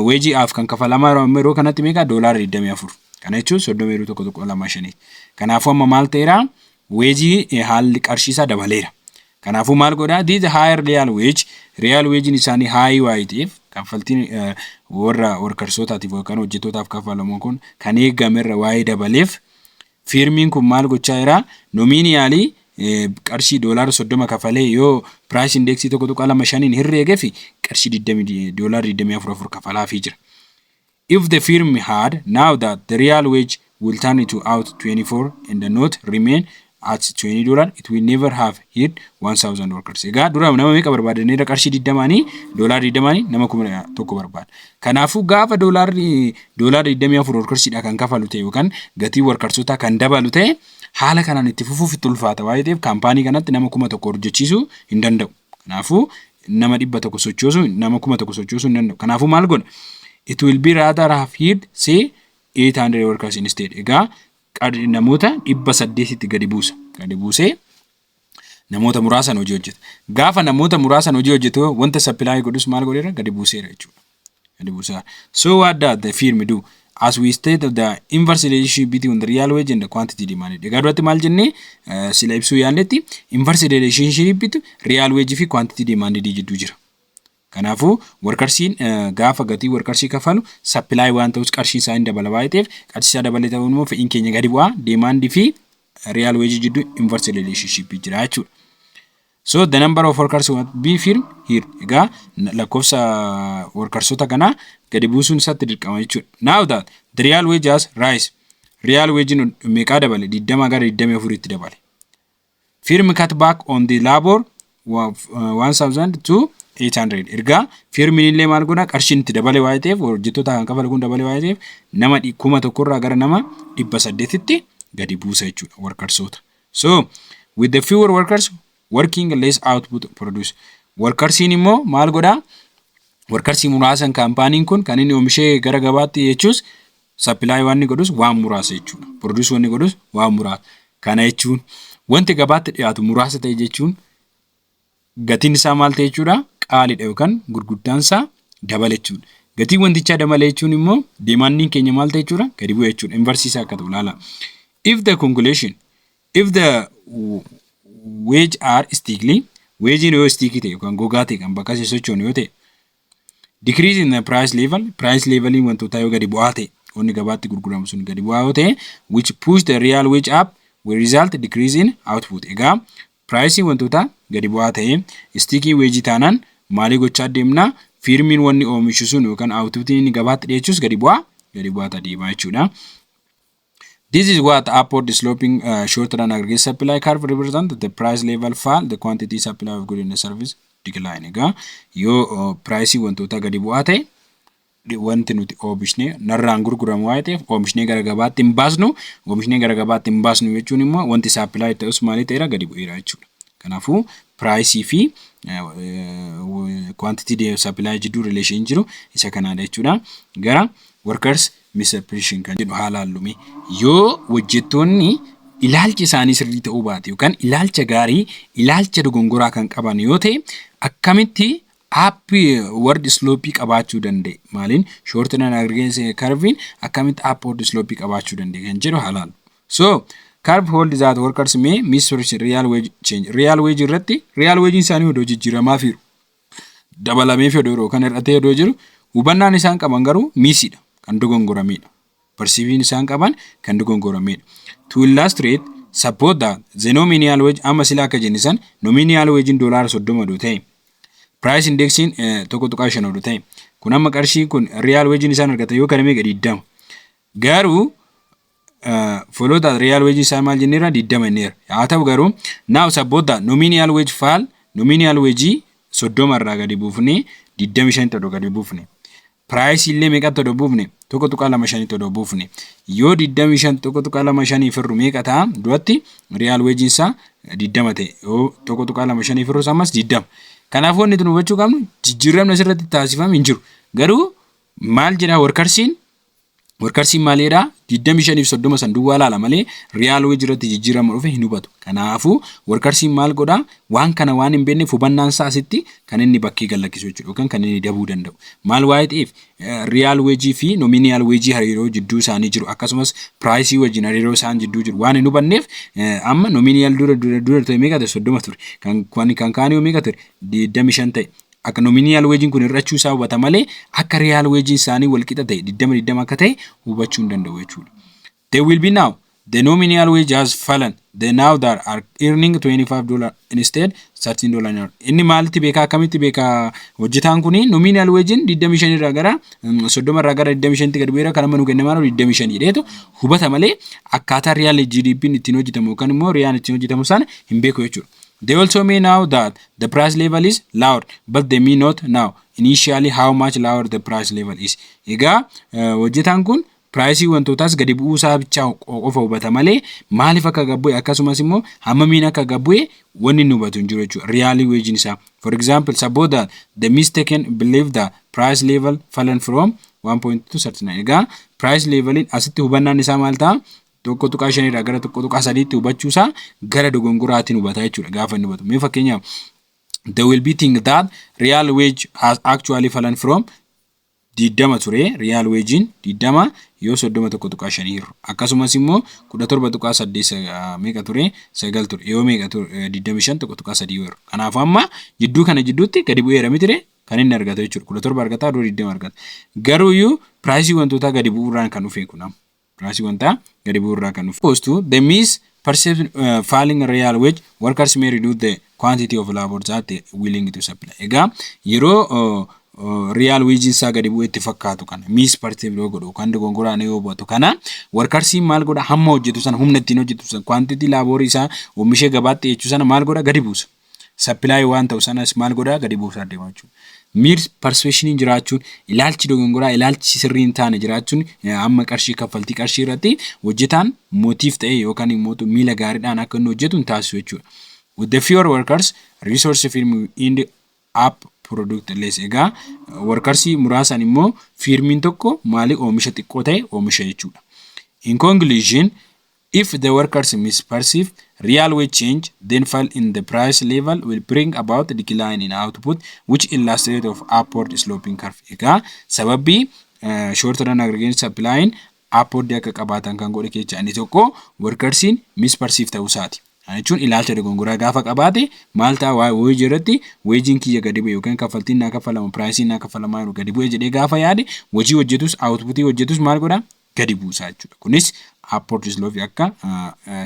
wage af kan kafalama yeroo kanatti meeqa $24 kana jechuun 30.25 kanaafuu amma maal ta'eera wage haalli qarshii isaa dabaleera. Kanaafuu maal godha this higher real wage isaanii high waayitiif kaffaltiin warra workersootaatiif yookaan hojjettootaaf kafalamu kun kan eegamerra waa'ee dabaleef firmiin kun maal gochaa jira nominally qarshii $30 kafalee yoo price index 1.25 hirreegee fi qarshii $24 kafalaafii jira. If the firm had now that the real wage will turn it out 24 and the note remain at $20 it will never have hit 1,000 workers. Egaa dura nama meeqa barbaadanii qarshii $20 nama 1,000 barbaada. Kanaafuu gaafa $24 workersiidha kan kafalu ta'e yookaan gatii workersootaa kan dabalu ta'e haala kanaan itti fufuuf itti ulfaata waa'ee ta'eef kaampaanii kanatti nama 1,000 hojjechiisuu hin danda'u. Kanaafuu nama 100 sochoosuu nama 1,000 sochoosuu hin danda'u. Kanaafuu maal godha? It will be rather have hit say 800 workers instead. Egaa namoota 800 tti gadi buusee namoota muraasan hojii hojjeta. Gaafa namoota muraasan hojii hojjetu wanta supply godhus maal godheera gadi buuseera jechuudha. Gadi buusaa. So what does the firm do? As we stated the inverse relationship between the real wage and the quantity demanded. Egaa duratti maal jennee sila ibsuu yaalletti inverse relationship between real wage fi quantity demanded jidduu jira. Kanaafuu workersiin gaafa gatii workersii kafalu supply waan ta'us qarshii isaa hin dabala waa'ee ta'eef qarshii isaa dabalee ta'uun immoo fe'iin keenya gadi bu'aa demand fi real wage jidduu inverse relationship jira jechuudha. So the number of workers will be firm here. Egaa lakkoofsa workersota kana gadi buusuun isaatti dirqama jechuudha. Now that the real wage has rise. Real wage meeqa dabale 20 gara 24 tti dabale. Firm cut back on the labor 1,000 to 800. Ergaa firmiin illee maal godha qarshiin itti dabale waa'ee ta'eef hojjettoota kan kafalu kun dabale waa'ee ta'eef nama 1,000 irraa gara nama 800 tti gadi buusa jechuudha workersota. So with the fewer workers working less output produce. Workersiin immoo maal godha workersii muraasan kaampaaniin kun kan inni oomishee gara gabaatti jechuus supply waan inni godhus waan muraasa jechuudha. Produce waan inni godhus waan muraasa. Kana jechuun wanti gabaatti dhiyaatu muraasa ta'e jechuun gatiin isaa maal ta'e jechuudha qaaliidha yookaan gurguddaan isaa dabale jechuudha. Gatii wantichaa dabale jechuun immoo demandiin keenya maal ta'e jechuudha gadi bu'e jechuudha. Inverse isaa akka ta'u ilaala. If the wage are stickly wage yoo sticky ta'e yookaan gogaa ta'e kan bakka sochoonu yoo ta'e decrease in the price level wantoota yoo gadi bu'aa ta'e wanni gabaatti gurguramu sun gadi bu'aa yoo ta'e which push the real wage up will result decrease in output. Egaa price wantoota gadi bu'aa ta'e sticky wage taanaan maalii gochaa deemna firmiin wanni oomishu sun yookaan outputiin inni gabaatti dhiyeessus gadi bu'aa ta'e jechuudha. This is what upward sloping short run aggregate supply curve represent. The price level fall, the quantity supply of goods and service decline. Egaa yoo price wantoota gadi bu'aa ta'e wanti nuti oomishne narraan gurguramu waa'ee ta'eef oomishne gara gabaatti hin baasnu jechuun immoo wanti supply ta'us maalii ta'eera gadi bu'eera jechuudha. Kanaafuu price fi quantity supply jidduu relation jiru isa kanaadha jechuudha. Gara workers misperception kan jedhu haala hallumee yoo hojjettoonni ilaalcha isaanii sirrii ta'uu baate yookaan ilaalcha gaarii ilaalcha dogongoraa kan qaban yoo ta'e akkamitti upward slope qabaachuu danda'e maaliin short run aggregate curve akkamitti upward slope qabaachuu danda'e kan jedhu haala. So curve hold that workers may misperception real wage change. Real wage irratti real wage isaanii odoo jijjiiramaa fiiru. dabalamee fi yeroo kan hir'atee yeroo jiru hubannaan isaan qaban garuu miisiidha kan dogongoramedha. Perceiving isaan qaban kan dogongoramedha. To illustrate suppose that the nominal wage amma sila akka jennisan nominal wage in $30 do ta'e price indexing tokko tuqaa 5 do ta'e kun amma qarshii kun real wage isaan argata yoo kana meeqa 20 garuu follow that real wage isaan maal jenneera 20 neer haa ta'u garuu now suppose that nominal wage fall nominal wage 30 irraa gadi buufne 25 ta'u gadi buufne price illee meeqa ta'u buufne tokko tuqaa 25 ta'u buufne yoo 25 tokko tuqaa 25 firru meeqa ta'a duratti real wage isaa 20 ta'e yoo tokko tuqaa 25 firru samas 20 kanaaf wanni tun hubachuu qabnu jijjiiramni asirratti taasifame hin jiru garuu maal jedha workarsiin maaliidha 25 fi 30 san duwwaa laala malee real wage irratti jijjiirama dhufe hin hubatu kanaafu workarsiin maal godha waan kana waan hin beekneef hubannaan isaa asitti kan inni bakkee gallakkisu jechuudha yookaan kan inni dabuu danda'u maal waa'ee ta'eef real wage fi nominal wage hariiroo jidduu isaanii jiru akkasumas price wajjin hariiroo isaan jidduu jiru waan hin hubanneef amma nominal dura ta'e meeqa ta'e 30 ture kan kaanii meeqa ture 25 ta'e akka nominal wage kun irrachuu isaa hubata malee akka real wage isaanii wal qixa ta'e 20 akka ta'e hubachuu hin danda'u jechuudha. They will be now the nominal wage has fallen they now that are earning $25 instead $13 an hour. Inni maalti beeka akkamitti beeka hojjetaan kuni nominal wage 25 irraa gara 30 irraa gara 25 gad bu'eera kan amma nu kennamaa 25 jedheetu hubata malee akkaataa real GDP ittiin hojjetamu yookaan immoo real ittiin hojjetamu sana hin beeku jechuudha. They also may know that the price level is lower, but they may not know initially how much lower the price level is. Egaa hojjetaan kun price wantootaas gadi bu'uu isaa bicha qofa hubata malee maaliif akka gabbu'e akkasumas immoo hammamiin akka gabbu'e wanni nu hubatu hin jiru jechuudha. Real wage isaa. For example, suppose that the mistaken believe that price level fallen from 1.239. Egaa price levelin asitti hubannaan isaa maal ta'a? Tokko tuqaa 5 irraa gara tokko tuqaa 3tti hubachuu isaa gara dogongoraatiin hubata jechuudha gaafa inni hubatu. Mee fakkeenyaaf they will be think that real wage has actually fallen from 20 ture real wage 20 yoo 30 tokko tuqaa 5 irra akkasumas immoo 17 tuqaa 8 meeqa ture 9 ture yoo meeqa ture 25 tokko tuqaa 3 irra kanaaf amma jidduu kana jidduutti gadi bu'eera mitire kan inni argata jechuudha 17 argata 20 argata garuu iyyuu price wantoota gadi bu'uuraan kan dhufe kun price wanta gadi bu'uurraa kan dhufe postu the misperception falling real wage workers may reduce the quantity of labor that they willing to supply. Egaa yeroo real wage isaa gadi bu'eetti fakkaatu kana misperception yoo godhu kan dogongoraan yoo hubatu kana workers maal godha hamma hojjetu sana humna ittiin hojjetu sana quantity labor isaa oomishee gabaatti jechuu sana maal godha gadi buusa. Supply waan ta'u sanas maal godha gadi buusaa deema jechuudha. Misperception jiraachuun ilaalchi dogongoraa ilaalchi sirrii hin taane jiraachuun amma qarshii kaffaltii qarshii irratti hojjetaan mootiif ta'e yookaan immoo miila gaariidhaan akka inni hojjetu taasisu jechuudha. With the fewer workers resource firm in the up product less. Egaa workers muraasan immoo firmiin tokko maali oomisha xiqqoo ta'e oomisha jechuudha. In conclusion, if the workers misperceive real wage change, then fall in the price level will bring about a decline in output, which illustrates of upward sloping curve. Egaa sababii short run aggregate supply upward akka qabaatan kan godhe keessa inni tokko workers misperceive ta'uu isaati. Jechuun ilaalcha dogongoraa gaafa qabaate maal ta'a wage irratti wagein kiyya gadi bu'e yookaan kaffaltiin naa kaffalama pricing naa kaffalamaa jiru gadi bu'e jedhee gaafa yaade hojii hojjetus outputii hojjetus maal godha gadi buusaa jechuudha. Kunis upward slope akka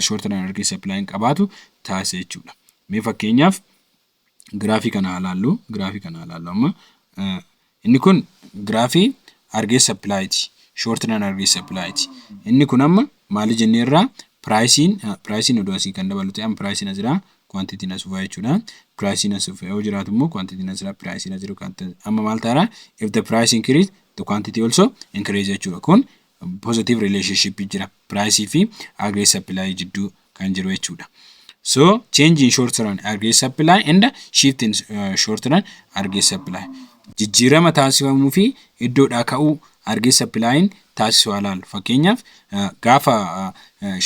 short run aggregate supply qabaatu taasisa jechuudha. Mee fakkeenyaaf giraafii kana ilaallu amma inni kun giraafii aggregate supply ti short run aggregate supply ti. Inni kun amma maali jenneerraa pricing odoo asii kan dabalatu amma pricing asirraa quantity nasuufaa jechuudha. Pricing nasuufaa yoo jiraatu immoo quantity nasirraa pricing nasiru amma maal taara if the price increase the quantity also increase jechuudha. Kun positive relationship jira price fi aggregate supply jidduu kan jiru jechuudha. So change in short run aggregate supply and shift in short run aggregate supply. Jijjiirama taasifamuu fi iddoodhaa ka'uu aggregate supply taasisuu alaal. Fakkeenyaaf gaafa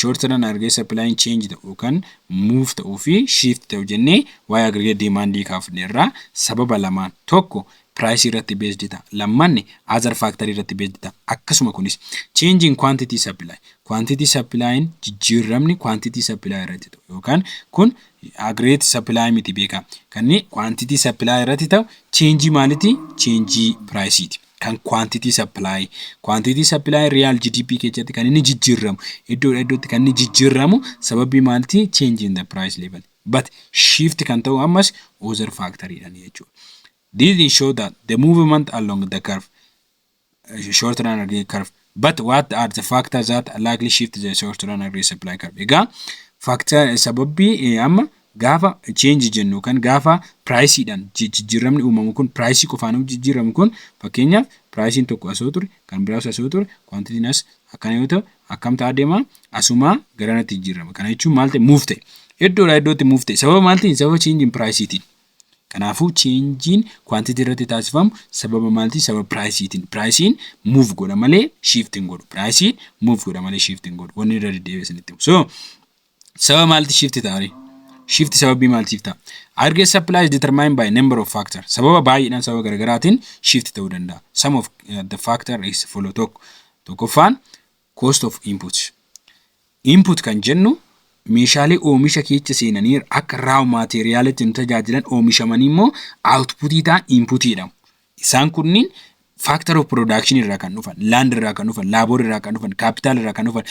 short run aggregate supply change ta'uu kan move ta'uu fi shift ta'uu jennee waa'ee aggregate demand kaafneerraa sababa lamaan tokko price irratti based ta'a. Lammanni other factor irratti based ta'a. Akkasuma kunis change in quantity supply. Quantity supply in jijjiiramni quantity supply irratti ta'u yookaan kun aggregate supply miti beeka. Kanni quantity supply irratti ta'u change maaliti? Change price iti. Kan quantity supply real GDP keessatti kan inni jijjiiramu iddoo iddootti kan inni jijjiiramu sababii maalti? Change in the price level. But shift kan ta'u ammas other factor jedhani jechuudha. These show that the movement along the curve, short run aggregate curve. But what are the factors that likely shift the short run aggregate supply curve? Egaa factor sababii amma gaafa change jennu kan gaafa price dhaan jijjiiramni uumamu kun price qofaan jijjiiramu kun fakkeenyaaf price tokko asoo ture kan biraas asoo ture quantity nas akkana yoo ta'u akkam ta'aa deema asuma garanatti jijjiirama. Kana jechuun maal ta'e move ta'e iddoodhaa iddootti move ta'e sababa maal ta'e sababa change in price tiin. Kanaafuu change in quantity irratti taasifamu sababa maalti? Sababa price tiin. Price move godha malee shifting godhu. Price move godha malee shifting godhu. Wanni irra deddeebi'anitti. So sababa maalti shift ta'ari? Shift sababii maaltiif ta'a? Aggregate supply is determined by a number of factors. Sababa baay'eedhaan sababa garaagaraatiin shift ta'uu danda'a. Some of the factor is follow tokkoffaan cost of inputs. Input kan jennu meeshaalee oomisha keessa seenanii akka raw materiality tajaajilan oomishamanii immoo outputii ta'an inputii jedhamu. Isaan kunniin factor of production irraa kan dhufan, land irraa kan dhufan, labor irraa kan dhufan, capital irraa kan dhufan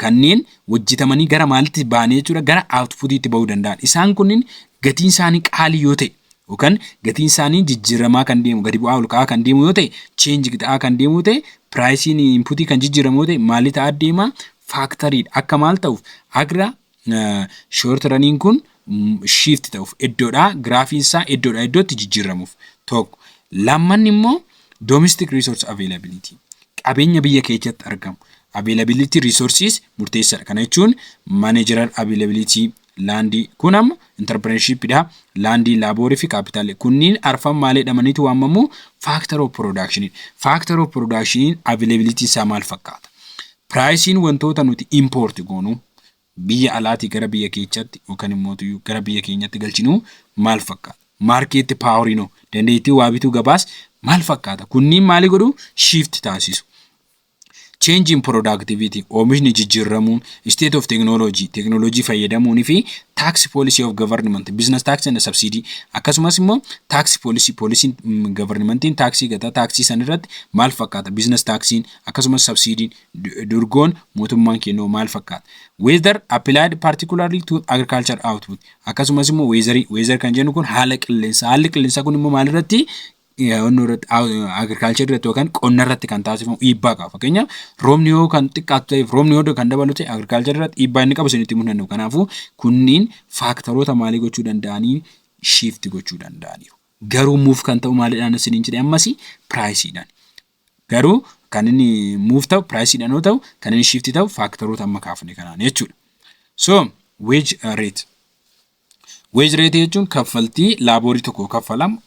kanneen hojjetamanii gara maalitti baanee jechuudha gara outputiitti bahuu danda'an. Isaan kunniin gatiin isaanii qaalii yoo ta'e yookaan gatiin isaanii jijjiiramaa kan deemu gadi bu'aa ol ka'aa kan deemu yoo ta'e change ta'aa kan deemu yoo ta'e pricein inputii kan jijjiiramu yoo ta'e maali ta'aa deema factory akka maal ta'uuf agra short running kun shift ta'uuf iddoodhaa graafiin isaa iddoodhaa iddootti jijjiiramuuf tokko. Lamman immoo domestic resource availability. Qabeenya biyya keessatti argamu. Availability resources murteessaadha. Kana jechuun managerial availability land kun amma entrepreneurship dha. Land, labor fi capital kunniin arfan maalee dhamaniitu waamamu factor of production. Factor of production availability isaa maal fakkaata? Pricein wantoota nuti import goonu biyya alaati gara biyya keessatti yookaan immoo gara biyya keenyatti galchinu maal fakkaata? Market power dandeettii waa bituu gabaas maal fakkaata? Kunniin maali godhu? Shift taasisu. Change in productivity, oomishni jijjiiramuun, state of technology fayyadamuun fi tax policy of government, business tax and subsidy. Akkasumas immoo tax policy governmentiin taxi gata taxi san irratti maal fakkaata? Business taxiin akkasumas subsidy durgoon mootummaan kennu maal fakkaata? Weather applied particularly to agriculture output. Akkasumas immoo weather kan jennu kun haala qilleensaa. Haalli qilleensaa kun immoo maal irratti? Agriculture irratti yookaan qonna irratti kan taasifamu dhiibbaa qaba. Fakkeenyaaf roobni yoo kan xiqqaatu ta'e roobni yoo kan dabalu ta'e agriculture irratti dhiibbaa inni qabu sinitti himuu danda'u. Kanaafuu kunniin faaktaroota maalii gochuu danda'anii shift gochuu danda'aniiru. Garuu move kan ta'u maaliidhaan isiniin jedhe ammasi priceidhaan. Garuu kan inni move ta'u priceidhaan yoo ta'u kan inni shift ta'u faaktaroota amma kaafne kanaan jechuudha. So wage rate. Wage rate jechuun kaffaltii laaborii tokko kaffalamu.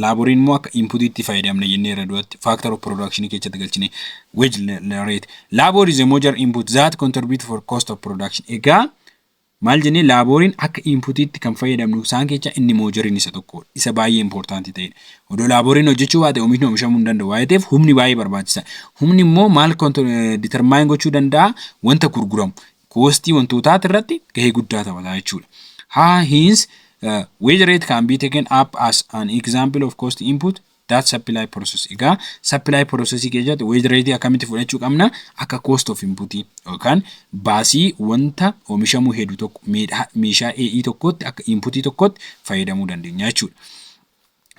Laborin immoo akka inputiitti fayyadamne jennee irra duratti factor of production keessatti galchine wage rate. Labor is a major input that contribute for cost of production. Egaa maal jennee laborin akka inputiitti kan fayyadamnu isaan keessa inni majorin isa tokko isa baay'ee important ta'edha. Odoo laborin hojjechuu baate oomishni oomishamuu hin danda'u. Waa'ee ta'eef humni baay'ee barbaachisa. Humni immoo maal determine gochuu danda'a? Wanta gurguramu cost wantootaa irratti gahee guddaa taphata jechuudha. Hence wage rate can be taken up as an example of cost input that supply process. Egaa supply process keessatti wage rate akkamitti fudhachuu qabna? Akka cost of input yookaan baasii wanta oomishamuu hedduu tokko meeshaa AE tokkotti akka input tokkotti fayyadamuu dandeenya jechuudha.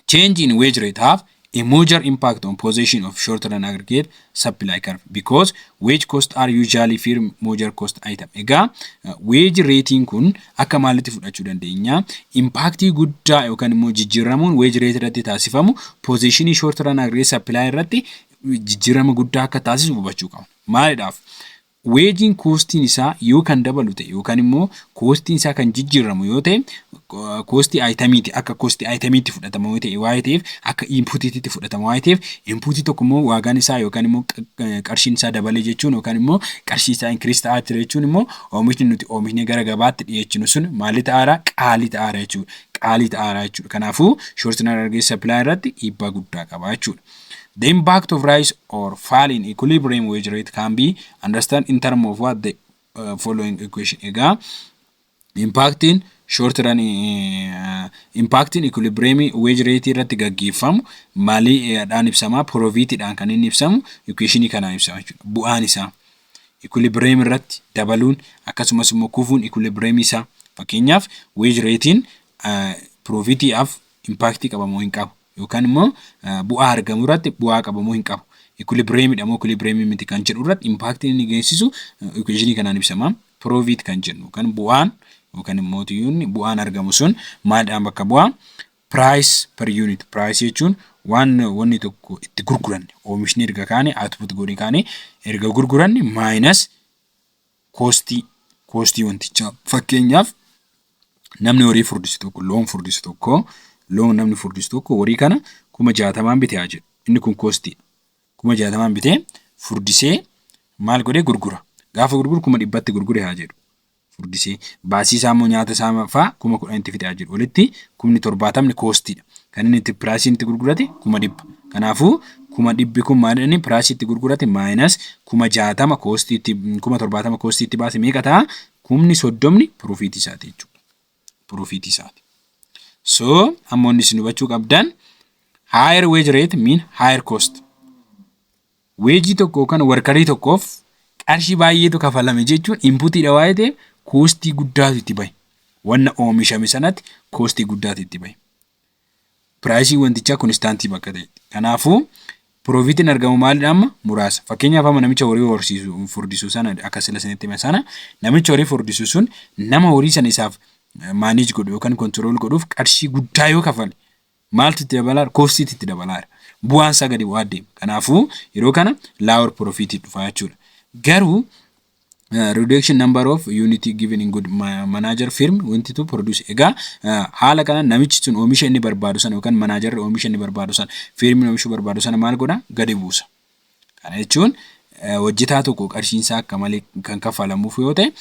Change in wage rate have a major impact on position of short run aggregate supply curve because wage costs are usually firm major cost item. Egaa wage rating kun akka maalitti fudhachuu dandeenya? Impactii guddaa yookaan immoo jijjiiramuun wage rate irratti taasifamu position short run aggregate supply irratti jijjiirama guddaa akka taasisu hubachuu qabna. Maaliidhaaf? Waging costiin isaa yoo kan dabalu ta'e yookaan immoo costiin isaa kan jijjiiramu yoo ta'e cost itemiiti akka cost itemiitti fudhatama yoo ta'e waa'ee ta'eef akka inputiitti fudhatama waa'ee ta'eef inputii tokko immoo waagaan isaa yookaan immoo qarshiin isaa dabalee jechuun yookaan immoo qarshii isaa increase ta'aa jira jechuun immoo oomishni nuti oomishni gara gabaatti dhiyeessinu sun maali ta'aara? Qaalii ta'aara jechuudha. qaalii ta'aadha jechuudha. Kanaafuu short-term aggregate supply irratti dhiibbaa guddaa qaba jechuudha. The impact of rise or fall in equilibrium wage rate can be understood in terms of what the following equation. Egaa impacting short-term impacting equilibrium wage rate irratti gaggeeffamu maaliidhaan ibsama? Probabilityidhaan kan inni ibsamu equationii kanaan ibsama jechuudha. Bu'aan isaa equilibrium irratti dabaluun akkasumas immoo kufuun equilibrium isaa. Fakkeenyaaf wage ratein probability'aaf impactii qabamoo hin qabu yookaan immoo bu'aa argamu irratti bu'aa qabamoo hin qabu. Equilibriumidha moo equilibrium miti kan jedhu irratti impactii inni geessisu equationii kanaan ibsama. Probability kan jennu kan bu'aan yookaan immoo bu'aan argamu sun maaldhaan bakka bu'aa? Price per unit. Price jechuun wanni tokko itti gurguranne oomishni erga kaane output godhee kaane erga gurguranne minus cost wantichaa. Fakkeenyaaf namni horii furdisu tokko loon namni furdisu tokko horii kana 60,000 bitee haa jedhu. Inni kun cost 60,000 bitee furdisee maal godhee gurgura. Gaafa gurguru 100,000tti gurgure haa jedhu. Furdisee baasii isaa immoo nyaata isaa fa'aa 10,000tti fide haa jedhu. Walitti 70,000 coostidha. Kan inni itti piraasii itti gurgurate 100,000. Kanaafuu 100,000 kun maal inni piraasii itti gurgurate minus 60,000 coostii itti 70,000 coostii itti baase meeqa ta'a? 30,000 profit isaati jechuudha. Profit isaati. So ammoonni isin hubachuu qabdan higher wage rate mean higher cost. Wage tokko kan workerii tokkoof qarshii baay'eetu kafalame jechuun inputiidha waa'ee ta'e koostii guddaatu itti bahe. Wanna oomishame sanatti koostii guddaatu itti bahe. Piraayisii wantichaa konstaantii bakka ta'e. Kanaafuu profitiin argamu maalidha amma? Muraasa. Fakkeenyaaf amma namicha horii furdisuu sana akka sila sanitti hime sana namicha horii furdisuu sun nama horii sana isaaf manage godhu yookaan control godhuuf qarshii guddaa yoo kafale maaltu itti dabalaa? Koostii itti dabalaa. Bu'aan isaa gadi bu'aa deema. Kanaafuu yeroo kana lower profit dhufa jechuudha. Garuu reduction number of unity given in good manager firm wanti to produce. Egaa haala kana namichi sun oomisha inni barbaadu sana yookaan manager oomisha inni barbaadu sana firmi oomisha barbaadu sana maal godha? Gadi buusa. Kana jechuun hojjetaa tokko qarshiin isaa akka malee kan kafalamuuf yoo ta'e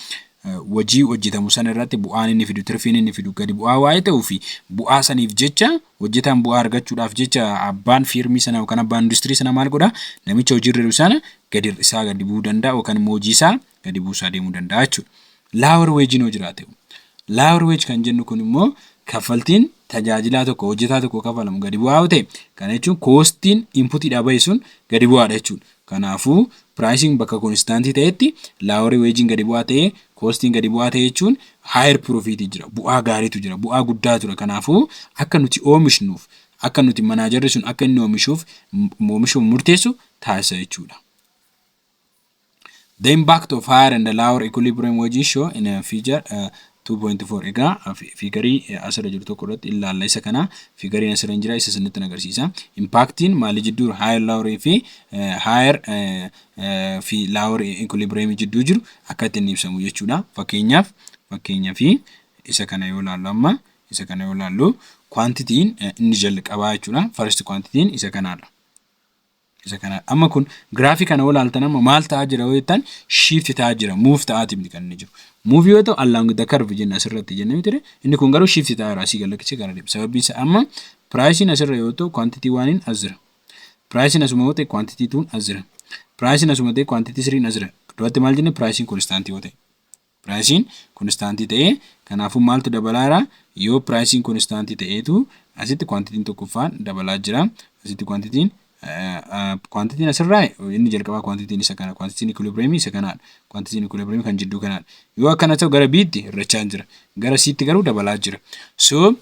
hojii hojjetamu sana irratti bu'aan inni fidu tirfiin inni fidu gadi bu'aa waa'ee ta'uu fi bu'aa saniif jecha hojjetaan bu'aa argachuudhaaf jecha abbaan firmii sana yookaan abbaan industirii sana maal godha? Namicha hojii irra jiru sana gadi isaa gadi bu'uu danda'a yookaan immoo hojii isaa gadi buusaa deemuu danda'a jechuudha. Lower wage noo jiraate. Lower wage kan jennu kun immoo kaffaltiin tajaajilaa tokko hojjetaa tokko kafalamu gadi bu'aa ta'e kana jechuun koostiin inputiidhaa bahe sun gadi bu'aadha jechuudha. Kanaafuu pricing bakka konstaantii ta'etti lower wage gadi bu'aa ta'e koostiin gadi bu'aa ta'e jechuun higher profit jira. Bu'aa gaariitu jira. Bu'aa guddaa jira. Kanaafuu akka nuti oomishnuuf akka nuti manaajarri sun akka inni oomishuuf murteessu taasisa jechuudha. The impact of higher and lower equilibrium wages show in a figure 2.4. Egaa figarii asirra jiru tokko irratti ilaalla isa kana figariin asirra jira isa sanitti agarsiisa. Impactiin maali jidduu higher lower fi higher fi lower equilibrium jidduu jiru akka ittiin ibsamu jechuudha. Fakkeenyaaf isa kana yoo ilaallu amma isa kana yoo ilaallu quantitiin inni jalqabaa jechuudha. First quantitiin isa kanaadha. Isa kana amma kun graafii kana ilaaltan amma maal ta'aa jira yoo jettan shift ta'aa jira move ta'aati miti kan inni jiru. Move yoo ta'u along the curve jenna asirratti jenna miti inni kun garuu shift ta'aa asii galaksii gara deemu. Sababiin isaa amma pricing asirra yoo ta'u quantity 1 as jira. Pricing asuma yoo ta'e quantity 2 as jira. Pricing asuma ta'e quantity 3 as jira. Duratti maal jenne pricing constant yoo ta'e. Pricing constant ta'e kanaafuu maaltu dabalaa jira? Yoo pricing constant ta'eetu asitti quantity tokkoffaan dabalaa jira. Asitti quantity asirraa inni jalqabaa quantity isa kana quantity equilibrium isa kanaadha. Quantity equilibrium kan jidduu kanaadha. Yoo akkana ta'u gara biitti irrachaa jira. Gara siitti garuu dabalaa jira. So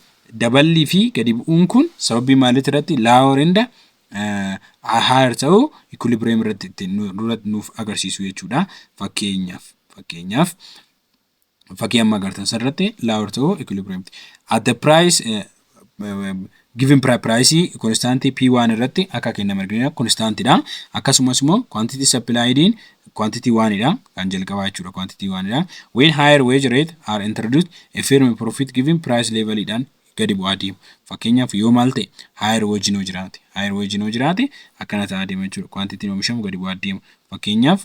daballi fi gadi bu'uun kun sababii maalitti irratti lower and higher ta'u equilibrium irratti nuuf agarsiisu jechuudha. Fakkeenyaaf fakkii amma agartan sarratti lower ta'u equilibrium. At the price given price constant P1 irratti akka kenname argina constantidha. Akkasumas immoo quantity supplied in quantity 1 dha kan jalqabaa jechuudha. Quantity 1 dha. When higher wage rate are introduced a firm profit given price level idhaan gadi bu'aa deema. Fakkeenyaaf yoo maal ta'e higher wage noo jiraate akkana ta'aa deema jechuudha. Quantity oomishamu gadi bu'aa deema. Fakkeenyaaf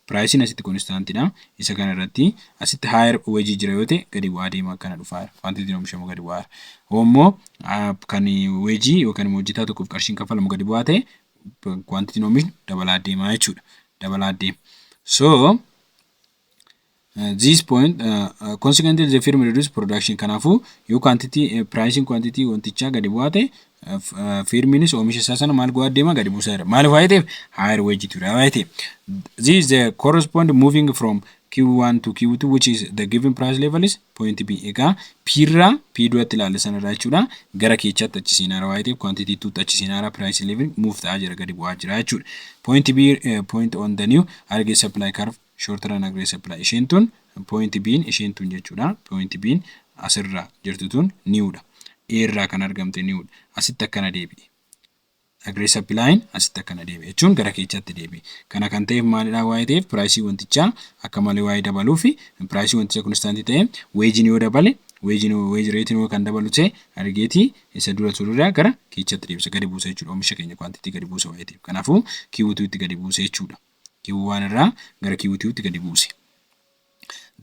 Price asitti constantidha. Isa kana irratti asitti higher wage jira yoo ta'e gadi bu'aa deema kana dhufaa. Quantity oomishamu gadi bu'aa. Hoommoo kan wage yookaan hojjetaa tokkoof qarshiin kaffalamu gadi bu'aa ta'e quantity oomishnu dabalaa deema jechuudha. Dabalaa deema. So this point consequently the firm reduce production kanafu yoo quantity pricing quantity wanticha gadi bu'aa ta'e firminis oomisha isaa sana maal go'aa deema gadi buusaa jira. Maaliif waa'ee ta'eef higher wage ture waa'ee ta'eef. This is the correspond moving from Q1 to Q2 which is the given price level is point B. Egaa P irraa P duratti ilaalle sanarraa jechuudha gara keechaatti achi siinaara waa'ee ta'eef quantity tuutti achi siinaara price level move ta'aa jira gadi bu'aa jira jechuudha. Point B point on the new aggregate supply curve short run aggregate supply isheen tun point B isheen tun jechuudha. Point B asirraa jirtu tun newdha. Irraa kan argamte newdha. Asitti akkana deebi'e. Aggregate supply asitti akkana deebi'e jechuun gara keechaatti deebi'e. Kana kan ta'eef maalidha waa'ee ta'eef price wantichaa akka malee waa'ee dabaluu fi price wantichaa constant ta'e wage yoo dabale wage rate yoo kan dabalu ta'e aggregate isa dura tururraa gara keechaatti deebisa gadi buusa jechuudha. Oomisha keenya quantity gadi buusa waa'ee ta'eef. Kanaafuu Q2 itti gadi buusa jechuudha. Q1 irraa gara Q2 itti gadi buuse.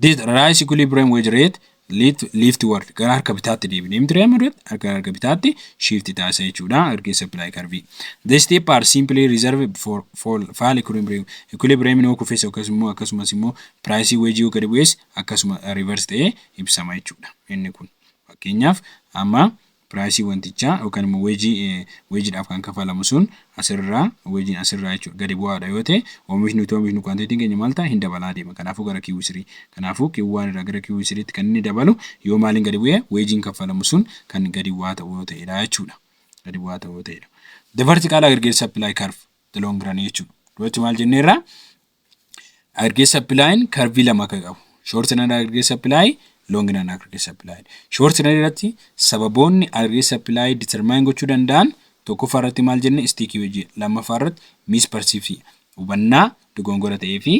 This rise equilibrium wage rate lift word gara harka bitaatti deebinee mitiraa maduutti harka bitaatti shift taasisa jechuudha aggregate supply curve. The steps are simply reserved for fall equilibrium yoo kufeessa akkasumas immoo price wage yoo gadi bu'es akkasuma reverse ta'ee ibsama jechuudha. Inni kun fakkeenyaaf amma price wantichaa yookaan immoo wage dhaaf kan kafalamu sun asirraa wage asirraa jechuudha gadi bu'aadha yoo ta'e oomishnu quantity keenya maal ta'a hin dabalaa deema. Kanaafuu gara Q3 kanaafuu Q1 irraa gara Q3 tti kan inni dabalu yoo maaliin gadi bu'e wage kafalamu sun kan gadi bu'aa ta'u yoo ta'edha jechuudha. Gadi bu'aa ta'u yoo ta'edha. The vertical aggregate supply curve the long run jechuudha. Duratti maal jenneerra aggregate supply curve lama kan qabu. Short run aggregate supply long run aggregate supply. Short run irratti sababoonni aggregate supply determine gochuu danda'an tokkoffaa irratti maal jenne sticky wage, lammaffaa irratti misperception hubannaa dogongora ta'ee fi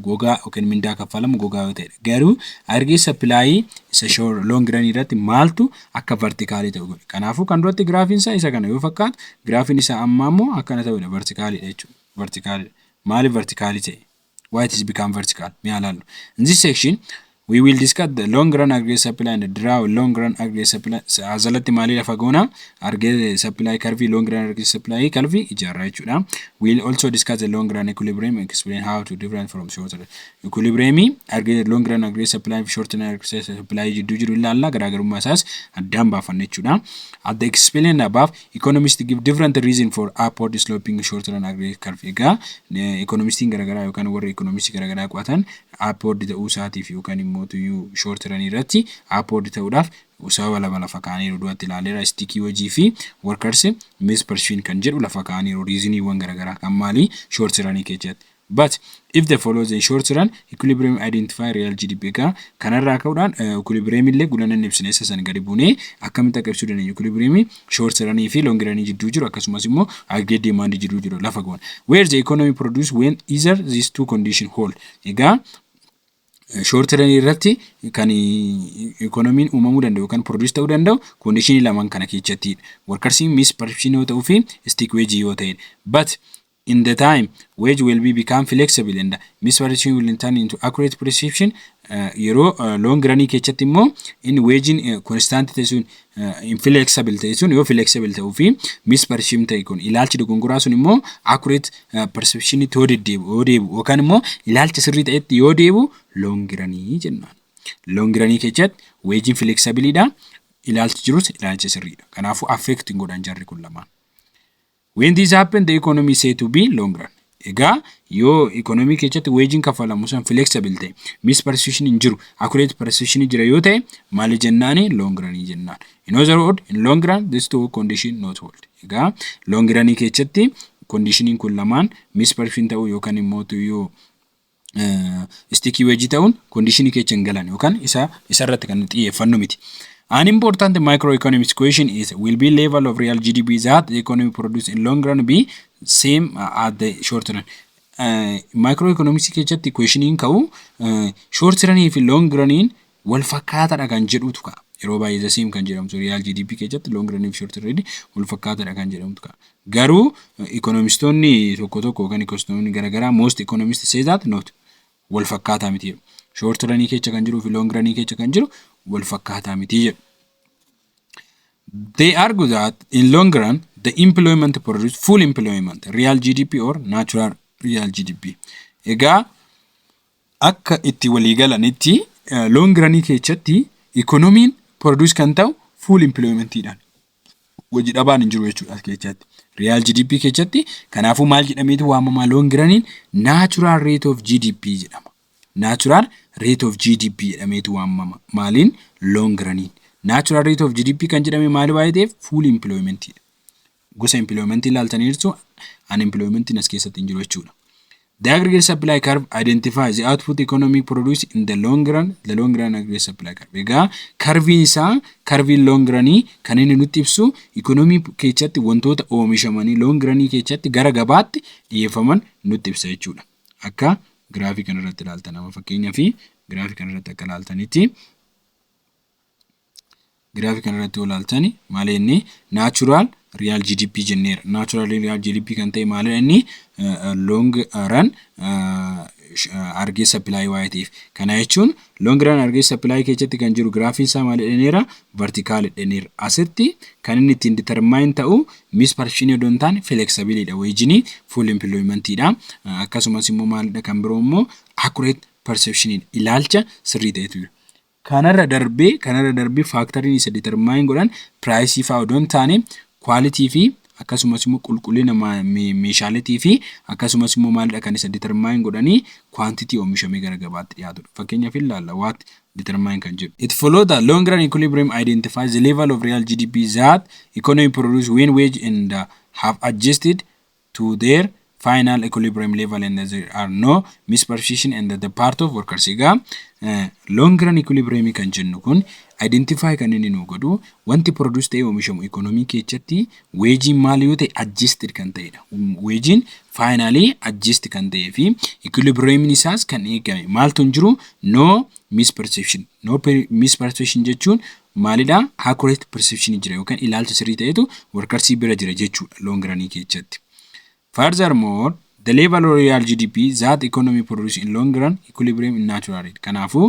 gogaa yookaan mindaa kaffalamu gogaa yoo ta'e. Garuu aggregate supply isa short long run irratti maaltu akka vertical ta'u godhe. Kanaafuu kan duratti graafiin isaa isa kana yoo fakkaatu graafiin isaa amma immoo akkana ta'udha vertical jechuudha. Vertical maaliif vertical ta'e? Why it is become vertical? Mee ilaallu. In this section we will discuss the long run aggregate supply and the draw long run aggregate supply. Azalatti maali lafa goona aggregate supply curve long run aggregate supply curve ijaarraa jechuudha. We will also discuss the long run equilibrium and explain how to different from short run. Equilibrium aggregate long run aggregate supply short run aggregate supply jidduu jiru ilaalla garaagarummaa isaas addaan baafanne jechuudha. At the explained above economists give different reason for upward sloping short run aggregate curve. Egaa economistiin garagaraa yookaan warra economistii garagaraa qo'atan upward ta'uu isaatiif yookaan immoo short run irratti upward ta'uudhaaf sababa lama lafa kaa'anii duratti ilaaleera sticky wage fi workers misperception kan jedhu lafa kaa'anii reasoniiwwan garagaraa kan maali short run keessatti. But if the follows a short run equilibrium identify real GDP egaa kanarraa ka'uudhaan equilibrium illee gulanan ibsine isa san gadi buunee akkamitti akka ibsuu dandeenya equilibrium short run fi long run jidduu jiru akkasumas immoo aggregate demand jidduu jiru lafa goona. Where the economy produce when either these two condition hold. Egaa short run irratti kan economy uumamuu danda'u kan produce ta'uu danda'u condition lamaan kana keessatti workers misperception yoo ta'uu fi sticky wage yoo ta'e. But in the time wage will become flexible and misperception will turn into accurate perception. Yeroo long run keessatti immoo in wage constant ta'e sun inflexible ta'e sun yoo flexible ta'uu fi misperception ta'e kun ilaalchi dogongoraa sun immoo accurate perception ta'uu deebi'u yookaan immoo ilaalchi sirrii ta'etti yoo deebi'u long run jennaan. Long run keessatti wage flexible dha ilaalchi jirus ilaalchi sirriidha. Kanaafuu affect godhan jarri kun lamaan. When this happen the economy say to be long run. Egaa yoo economy keessatti wage kafalamu san flexible ta'e misperception hin jiru accurate perception jira yoo ta'e maal jennaani long run jennaan. In other words in long run this two condition not hold. Egaa long run keessatti conditioning kun lamaan misperception ta'u yookaan immoo yoo sticky wage ta'uun condition keessa hin galan yookaan isa irratti kan xiyyeeffannu miti. An important microeconomic equation is will be level of real GDP that the economy produce in long run be same at the short run. Microeconomics keessatti equation ka'u short run fi long run wal fakkaataadha kan jedhutu ka'a. yeroo baay'ee the same kan jedhamtu real GDP keessatti long run fi short run wal fakkaataadha kan jedhamtu ka. Garuu economistonni tokko kan economistonni garagaraa most economists say that not wal fakkaataa miti. Short run keessa kan jiru fi long run keessa kan jiru wal fakkaataa miti jedhu. They argue that in long run the employment produce full employment real GDP or natural real GDP. Egaa akka itti walii galanitti long run keessatti economiin produce kan ta'u full employment dhaan hojii dhabaan hin jiru jechuudha keessatti real GDP keessatti. Kanaafuu maal jedhameetu waamamaa long runiin natural rate of GDP jedhama. Natural rate of GDP jedhameetu waamama. Maaliin long runiin natural rate of GDP kan jedhame maali waa'ee ta'eef full employment gosa employment ilaaltanii jirtu unemployment as keessatti hin jiru jechuudha. The aggregate supply curve identifies the output economic produce in the long run aggregate supply curve. Egaa karviin isaa karviin long runii kan inni nutti ibsu economy keessatti wantoota oomishamanii long runii keessatti gara gabaatti dhiyeeffaman nutti ibsa jechuudha. Akka graafii kana irratti ilaaltan amma fakkeenyaa fi graafii kana irratti akka ilaaltanitti graafii kana irratti ilaaltani maal inni natural real GDP jenneera. Natural real GDP kan ta'e maal inni long run aggregate supply waa'eetiif. Kana jechuun long run aggregate supply keessatti kan jiru graafiin isaa maal jedhaneera vertical jedhaneera. Asitti kan inni ittiin determine ta'u misperception yoo ta'an flexibility dha wajjin full employment dha. Akkasumas immoo maalidha kan biroo immoo accurate perception ilaalcha sirrii ta'etu. Kanarra darbee factory isa determine godhan price fa'aa odoo hin taane quality fi akkasumas immoo qulqullina meeshaaleetii fi akkasumas immoo maalidha kan isa determine godhanii quantity oomishamee gara gabaatti dhiyaatudha. Fakkeenyaaf ilaalla what determine kan jedhu. It follows that long run equilibrium identifies the level of real GDP that economy produce when wage and have adjusted to their final equilibrium level and there are no misperception and the part of workers. Egaa long run equilibrium kan jennu kun identify kan inni nu godhu wanti produce ta'e oomishamu economy keessatti wage maal yoo ta'e adjusted kan ta'edha. Wage finally adjust kan ta'ee fi equilibrium isaas kan eegame maaltu hin jiru no misperception. No misperception jechuun maalidha accurate perception jira yookaan ilaalcha sirrii ta'etu workers bira jira jechuudha long run keessatti. Furthermore, the level of real GDP that economy produce in long run equilibrium in natural rate. Kanaafuu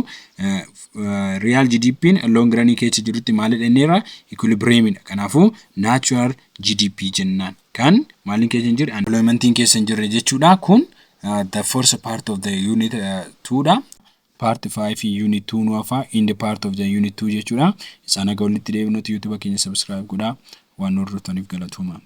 real GDP in long run keessa jirutti maal jedhaneera equilibrium dha. Kanaafuu natural GDP jennaan kan maalin keessa hin jirre unemployment keessa hin jirre jechuudha. Kun the first part of the unit 2 dha. Part 5 unit 2 nuafa in the part of the unit 2 jechuudha. Isaan aga walitti deebinutti YouTube keenya subscribe godhaa waan hordofaniif galatoomaa.